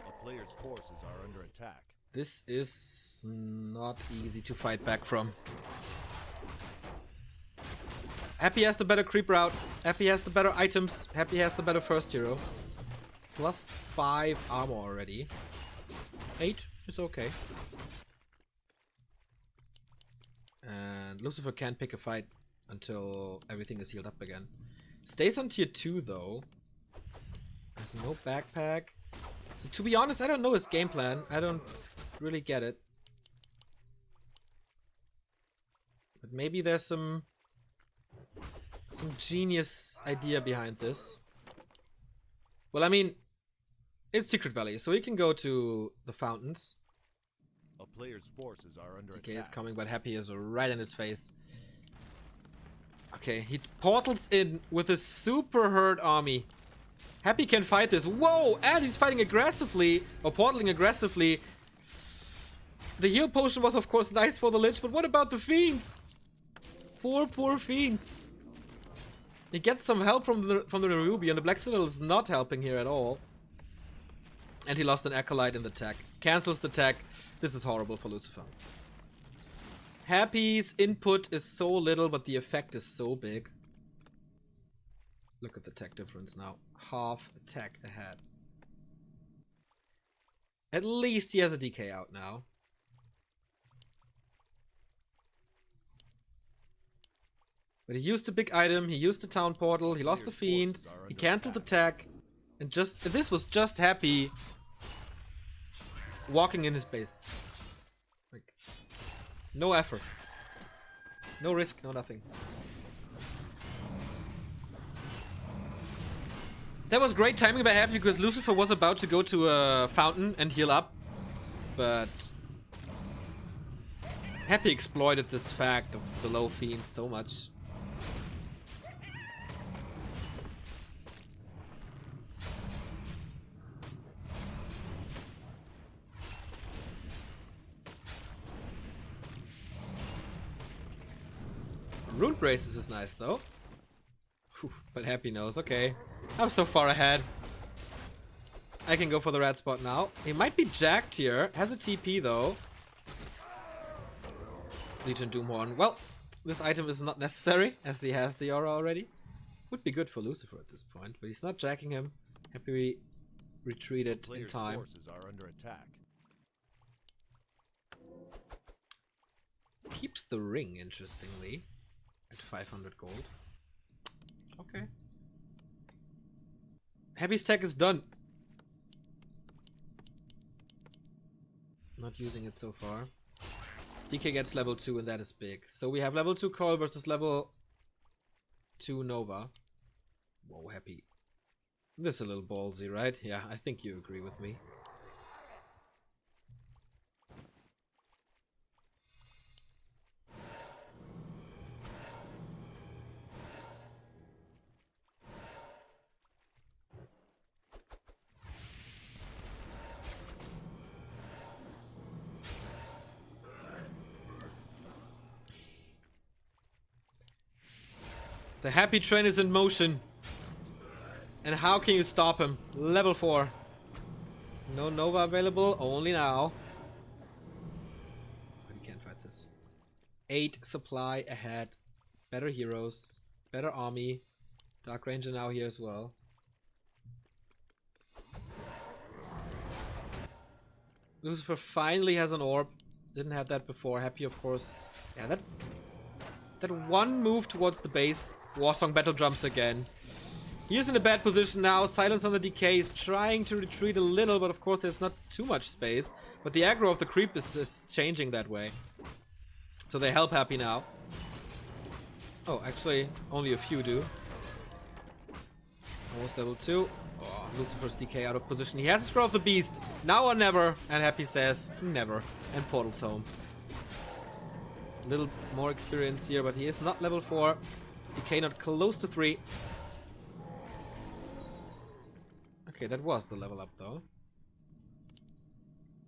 A player's forces are under attack. This is not easy to fight back from. Happy has the better creep route. Happy has the better items. Happy has the better first hero. Plus 5 armor already. 8 is okay. And Lucifer can't pick a fight until everything is healed up again. Stays on tier 2 though. There's no backpack. So to be honest, I don't know his game plan. I don't really get it. But maybe there's some genius idea behind this. Well, I mean, it's Secret Valley, so he can go to the fountains. A player's forces are under DK attack. is coming, but Happy is right in his face. Okay, he portals in with a super hurt army. Happy can fight this. Whoa! And he's fighting aggressively, or portaling aggressively. The heal potion was of course nice for the Lich, but what about the Fiends? Poor Fiends. He gets some help from the Ruby, and the Black Citadel is not helping here at all. And he lost an Acolyte in the tech. Cancels the tech. This is horrible for Lucifer. Happy's input is so little, but the effect is so big. Look at the tech difference now. Half a tech ahead. At least he has a DK out now. But he used a big item, he used the town portal, he lost a Fiend, he cancelled the tech, and this was just Happy walking in his base. Like, no effort. No risk, no nothing. That was great timing by Happy because Lucifer was about to go to a fountain and heal up. But Happy exploited this fact of the low Fiends so much. Rune Braces is nice though. Whew, but Happy knows, okay. I'm so far ahead. I can go for the red spot now. He might be jacked here. Has a TP though. Legion Doomhorn. Well, this item is not necessary as he has the aura already. Would be good for Lucifer at this point, but he's not jacking him. Happy retreated in time. Forces are under attack. Keeps the ring, interestingly, at 500 gold. Okay. Happy's tech is done. Not using it so far. DK gets level 2 and that is big. So we have level 2 Coil versus level 2 Nova. Whoa, Happy. This is a little ballsy, right? Yeah, I think you agree with me. The happy train is in motion. And how can you stop him? Level 4. No Nova available, only now. But he can't fight this. 8 supply ahead. Better heroes. Better army. Dark Ranger now here as well. Lucifer finally has an orb. Didn't have that before. Happy, of course. Yeah, that one move towards the base. Warsong battle jumps again. He is in a bad position now. Silence on the DK is trying to retreat a little, but of course there's not too much space. But the aggro of the creep is changing that way. So they help Happy now. Oh, actually, only a few do. Almost level 2. Oh, Lucifer's DK out of position. He has a Scroll of the Beast. Now or never. And Happy says never. And portals home. A little more experience here, but he is not level 4. DK not close to 3. Okay, that was the level up though.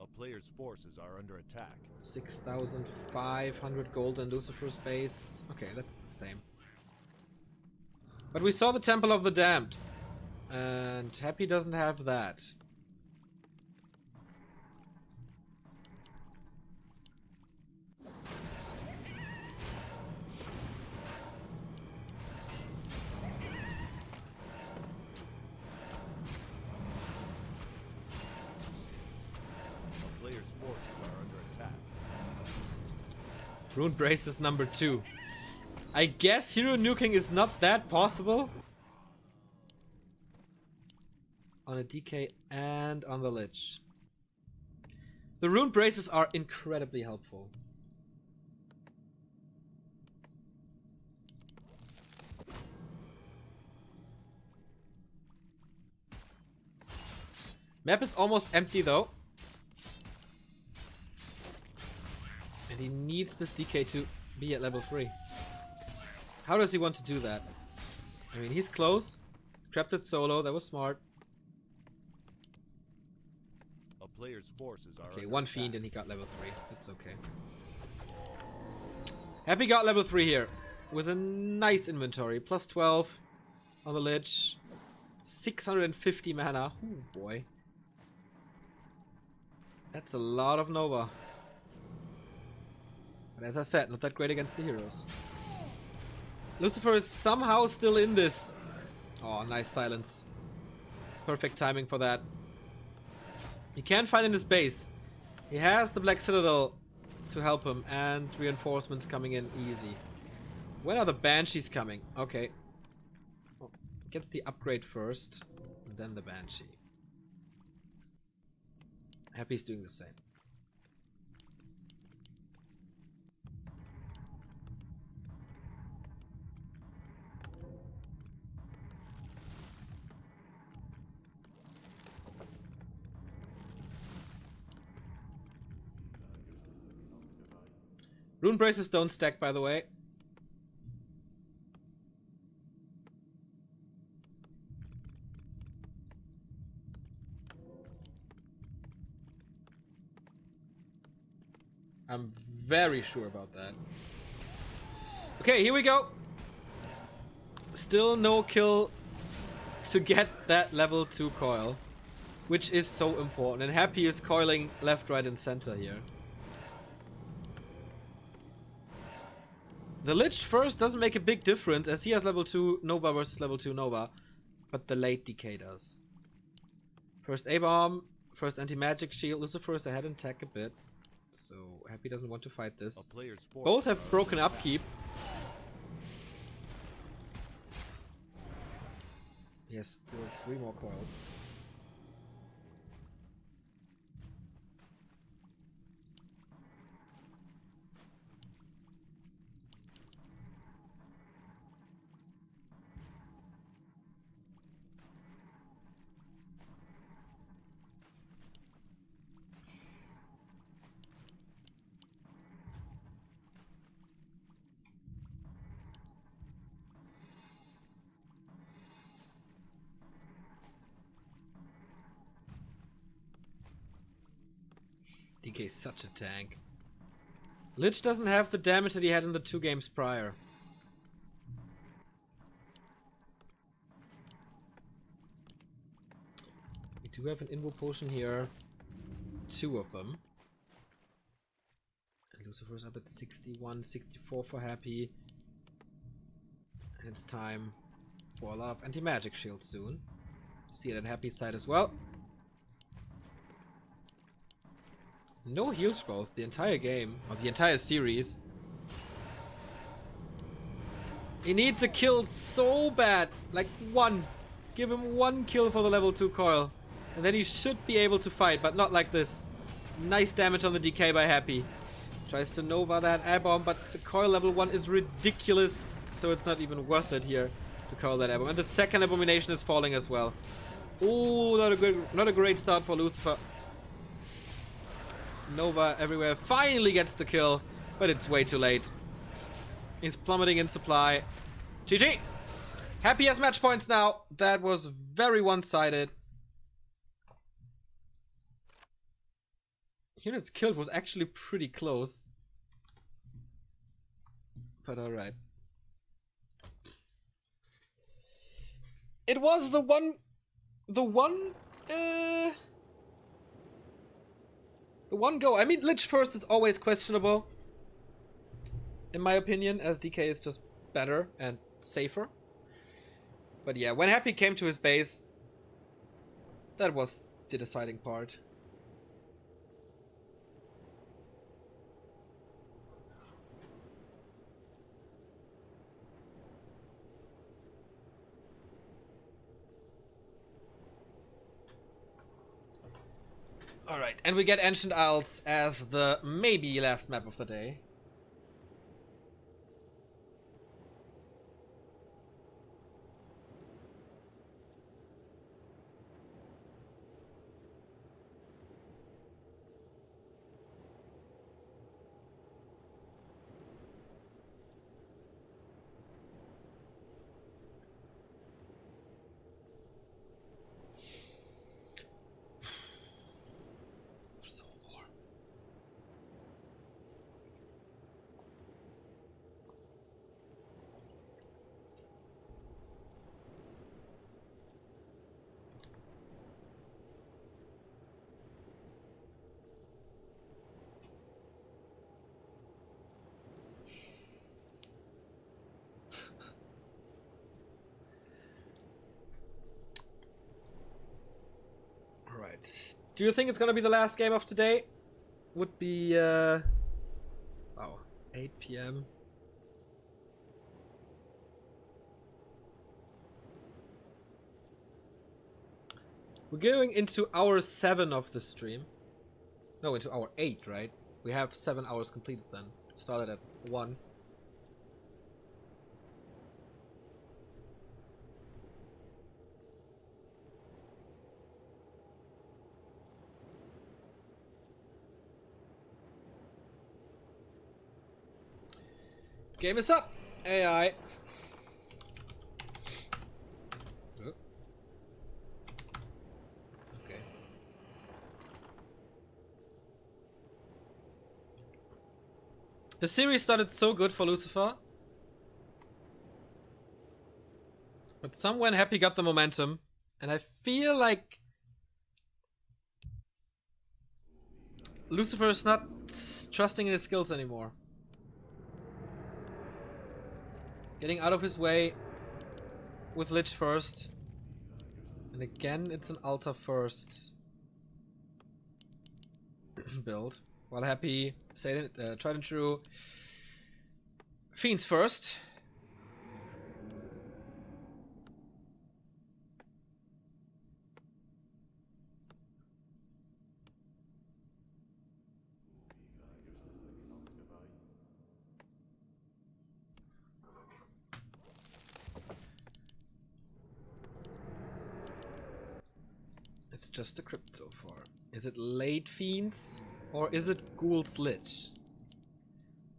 A player's forces are under attack. 6,500 gold in Lucifer's base. Okay, that's the same. But we saw the Temple of the Damned. And Happy doesn't have that. Rune Brace is number 2. I guess hero nuking is not that possible. On a DK and on the Lich. The Rune Braces are incredibly helpful. Map is almost empty though. And he needs this DK to be at level 3. How does he want to do that? I mean, he's close. Grabbed it solo, that was smart. A player's forces are okay, one fiend and he got level 3. That's okay. Happy got level 3 here. With a nice inventory. Plus 12 on the Lich. 650 mana. Oh boy. That's a lot of Nova. But as I said, not that great against the heroes. Lucifer is somehow still in this. Oh, nice silence. Perfect timing for that. He can't find in his base. He has the Black Citadel to help him and reinforcements coming in easy. When are the Banshees coming? Okay. Oh, gets the upgrade first, and then the Banshee. Happy's doing the same. Rune Braces don't stack, by the way. I'm very sure about that. Okay, here we go. Still no kill to get that level 2 coil, which is so important. And Happy is coiling left, right, and center here. The Lich first doesn't make a big difference as he has level 2 Nova versus level 2 Nova, but the late decay does. First A-bomb, first anti-magic shield. Lucifer is ahead in tech a bit, so Happy doesn't want to fight this. Both have broken upkeep. He has still 3 more coils. DK is such a tank. Lich doesn't have the damage that he had in the 2 games prior. We do have an invo potion here. 2 of them. And Lucifer's up at 61, 64 for Happy. And it's time for a lot of anti-magic shields soon. See it at Happy's side as well. No heal scrolls the entire game, or the entire series. He needs a kill so bad. Like 1. Give him 1 kill for the level 2 coil. And then he should be able to fight, but not like this. Nice damage on the DK by Happy. Tries to Nova that air bomb, but the coil level 1 is ridiculous. So it's not even worth it here to coil that air bomb. And the second abomination is falling as well. Ooh, not a great start for Lucifer. Nova everywhere, finally gets the kill, but it's way too late. He's plummeting in supply. GG! Happy has match points now. That was very one-sided. Units killed was actually pretty close. But alright. It was the one go. I mean, Lich first is always questionable, in my opinion, as DK is just better and safer. But yeah, when Happy came to his base, that was the deciding part. Alright, and we get Ancient Isles as the maybe last map of the day. Do you think it's gonna be the last game of today? Would be, wow, 8 PM. We're going into hour 7 of the stream. No, into hour 8, right? We have 7 hours completed then. Started at 1. Game is up, AI. Oh. Okay. The series started so good for Lucifer, but someone Happy got the momentum, and I feel like Lucifer is not trusting in his skills anymore. Getting out of his way with Lich first. And again, it's an Altar first build. While Happy, tried and true. Fiends first. It's just a crypt so far. Is it late Fiends? Or is it Ghoul's Lich?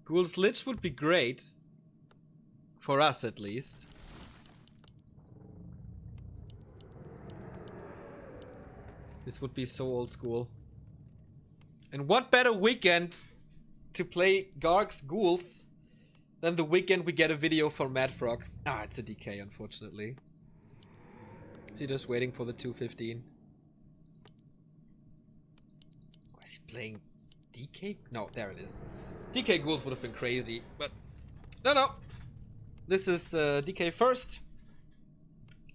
Ghoul's Lich would be great. For us at least. This would be so old school. And what better weekend to play Garg's Ghouls than the weekend we get a video from Mad Frog. Ah, it's a DK, unfortunately. Is he just waiting for the 215? Or is he playing DK? No, there it is. DK Ghouls would have been crazy, but no. This is DK first.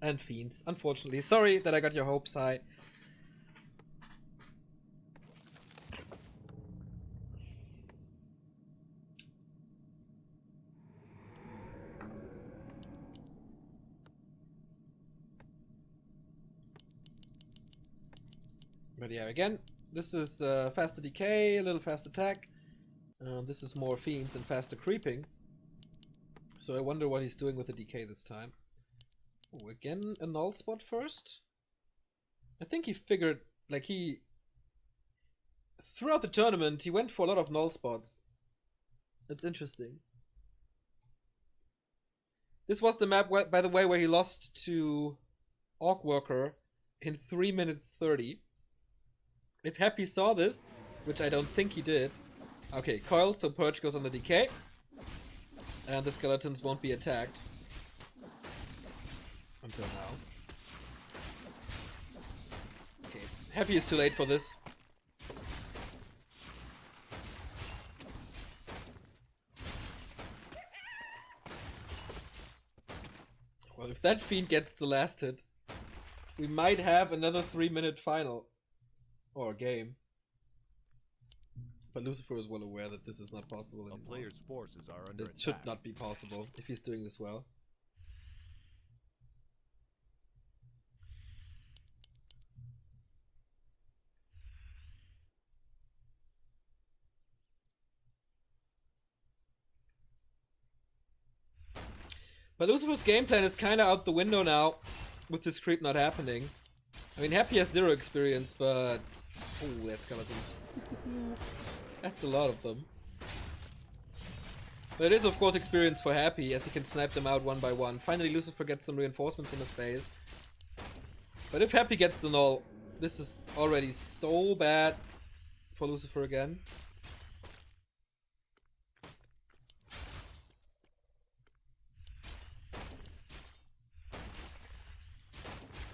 And Fiends, unfortunately. Sorry that I got your hopes high. But yeah, again, this is faster decay, a little fast attack. This is more Fiends and faster creeping. So I wonder what he's doing with the decay this time. Oh, again, a null spot first? I think he figured, like throughout the tournament, he went for a lot of null spots. That's interesting. This was the map, by the way, where he lost to Orc Worker in 3 minutes 30. If Happy saw this, which I don't think he did. Okay, coil, so Purge goes on the decay. And the skeletons won't be attacked. Until now. Okay, Happy is too late for this. Well, if that Fiend gets the last hit, we might have another 3-minute final. Or game. But Lucifer is well aware that this is not possible anymore. A player's forces are under attack. It should not be possible if he's doing this well. But Lucifer's game plan is kind of out the window now, with this creep not happening. I mean, Happy has 0 experience, but... Oh, that's skeletons. That's a lot of them. But it is, of course, experience for Happy, as he can snipe them out one by one. Finally, Lucifer gets some reinforcements from his base. But if Happy gets the null, this is already so bad for Lucifer again.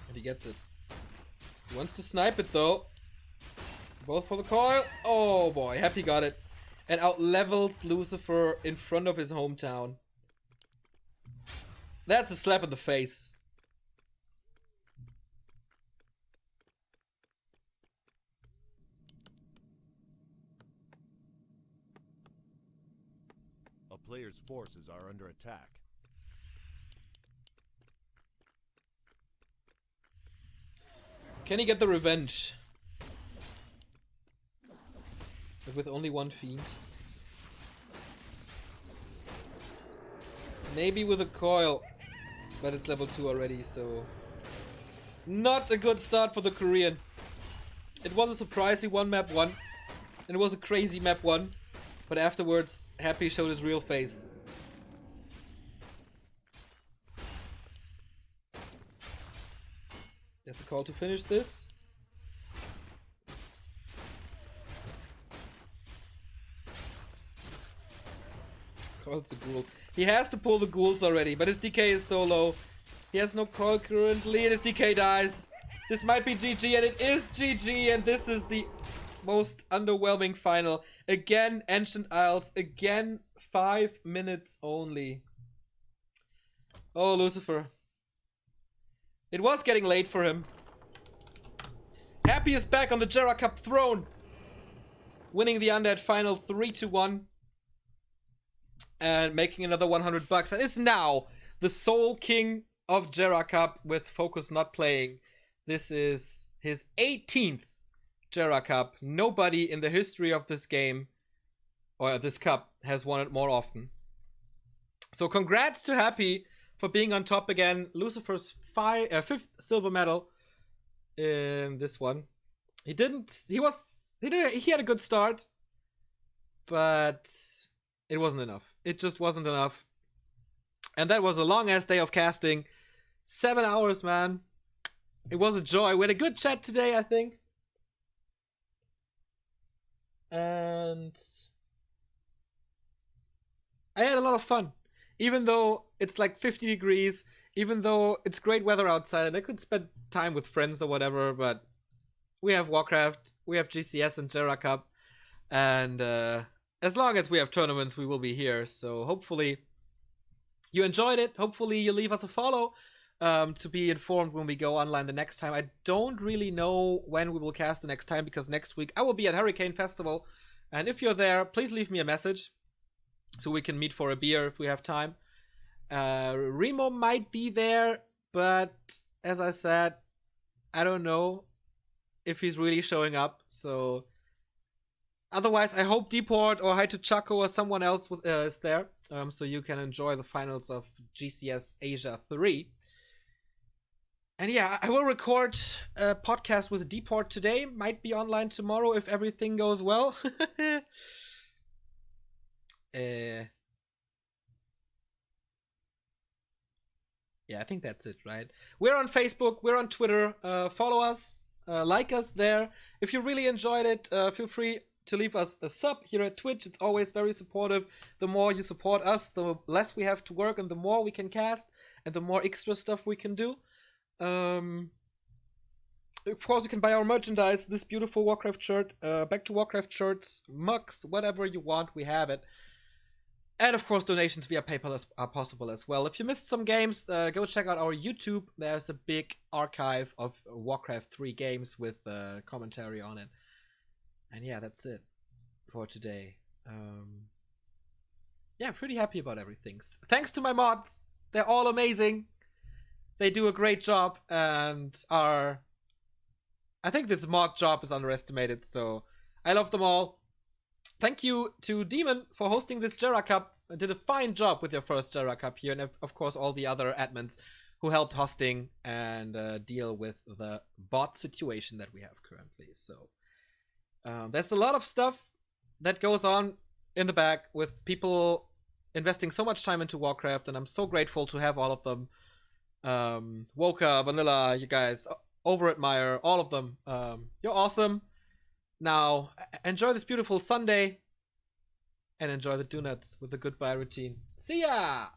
And he gets it. He wants to snipe it though. Both for the coil. Oh boy, Happy got it. And out levels Lucifer in front of his hometown. That's a slap in the face. A player's forces are under attack. Can he get the revenge? With only one Fiend. Maybe with a coil. But it's level 2 already, so... Not a good start for the Korean. It was a surprise he won map 1. And it was a crazy map 1. But afterwards, Happy showed his real face. There's a call to finish this. Calls the ghoul. He has to pull the ghouls already, but his DK is so low. He has no call currently, and his DK dies. This might be GG, and it is GG, and this is the most underwhelming final. Again, Ancient Isles. Again, 5 minutes only. Oh, Lucifer. It was getting late for him. Happy is back on the Gera Cup throne. Winning the Undead final 3-1. And making another $100. And is now the sole king of Gera Cup with Focus not playing. This is his 18th Gera Cup. Nobody in the history of this game, or this cup, has won it more often. So congrats to Happy for being on top again. Lucifer's 5th silver medal in this one. He had a good start, but it wasn't enough. It just wasn't enough. And that was a long ass day of casting. 7 hours, man. It was a joy. We had a good chat today, I think. and I had a lot of fun. Even though it's like 50 degrees, even though it's great weather outside, and I could spend time with friends or whatever, but we have Warcraft, we have GCS and Gera Cup, and as long as we have tournaments, we will be here. So hopefully you enjoyed it. Hopefully you leave us a follow to be informed when we go online the next time. I don't really know when we will cast the next time, because next week I will be at Hurricane Festival, and if you're there, please leave me a message so we can meet for a beer if we have time. Remo might be there, but as I said, I don't know if he's really showing up. So otherwise, I hope Deport or Hi to Chaco or someone else is there, so you can enjoy the finals of GCS Asia 3. And yeah, I will record a podcast with Deport today. Might be online tomorrow if everything goes well. Yeah, I think that's it, right? We're on Facebook, we're on Twitter. Follow us, like us there. If you really enjoyed it, feel free to leave us a sub here at Twitch. It's always very supportive. The more you support us, the less we have to work, and the more we can cast, and the more extra stuff we can do. Of course, you can buy our merchandise, this beautiful Warcraft shirt, Back to Warcraft shirts, mugs, whatever you want, we have it. And of course, donations via PayPal are possible as well. If you missed some games, go check out our YouTube. There's a big archive of Warcraft 3 games with commentary on it. And yeah, that's it for today. Yeah, pretty happy about everything. Thanks to my mods. They're all amazing. They do a great job, and I think this mod job is underestimated, so I love them all. Thank you to Demon for hosting this Gera Cup. You did a fine job with your first Gera Cup here, and of course all the other admins who helped hosting and deal with the bot situation that we have currently. So there's a lot of stuff that goes on in the back with people investing so much time into Warcraft, and I'm so grateful to have all of them. Woka, Vanilla, you guys, over-admire all of them. You're awesome. Now, enjoy this beautiful Sunday, and enjoy the donuts with the goodbye routine. See ya!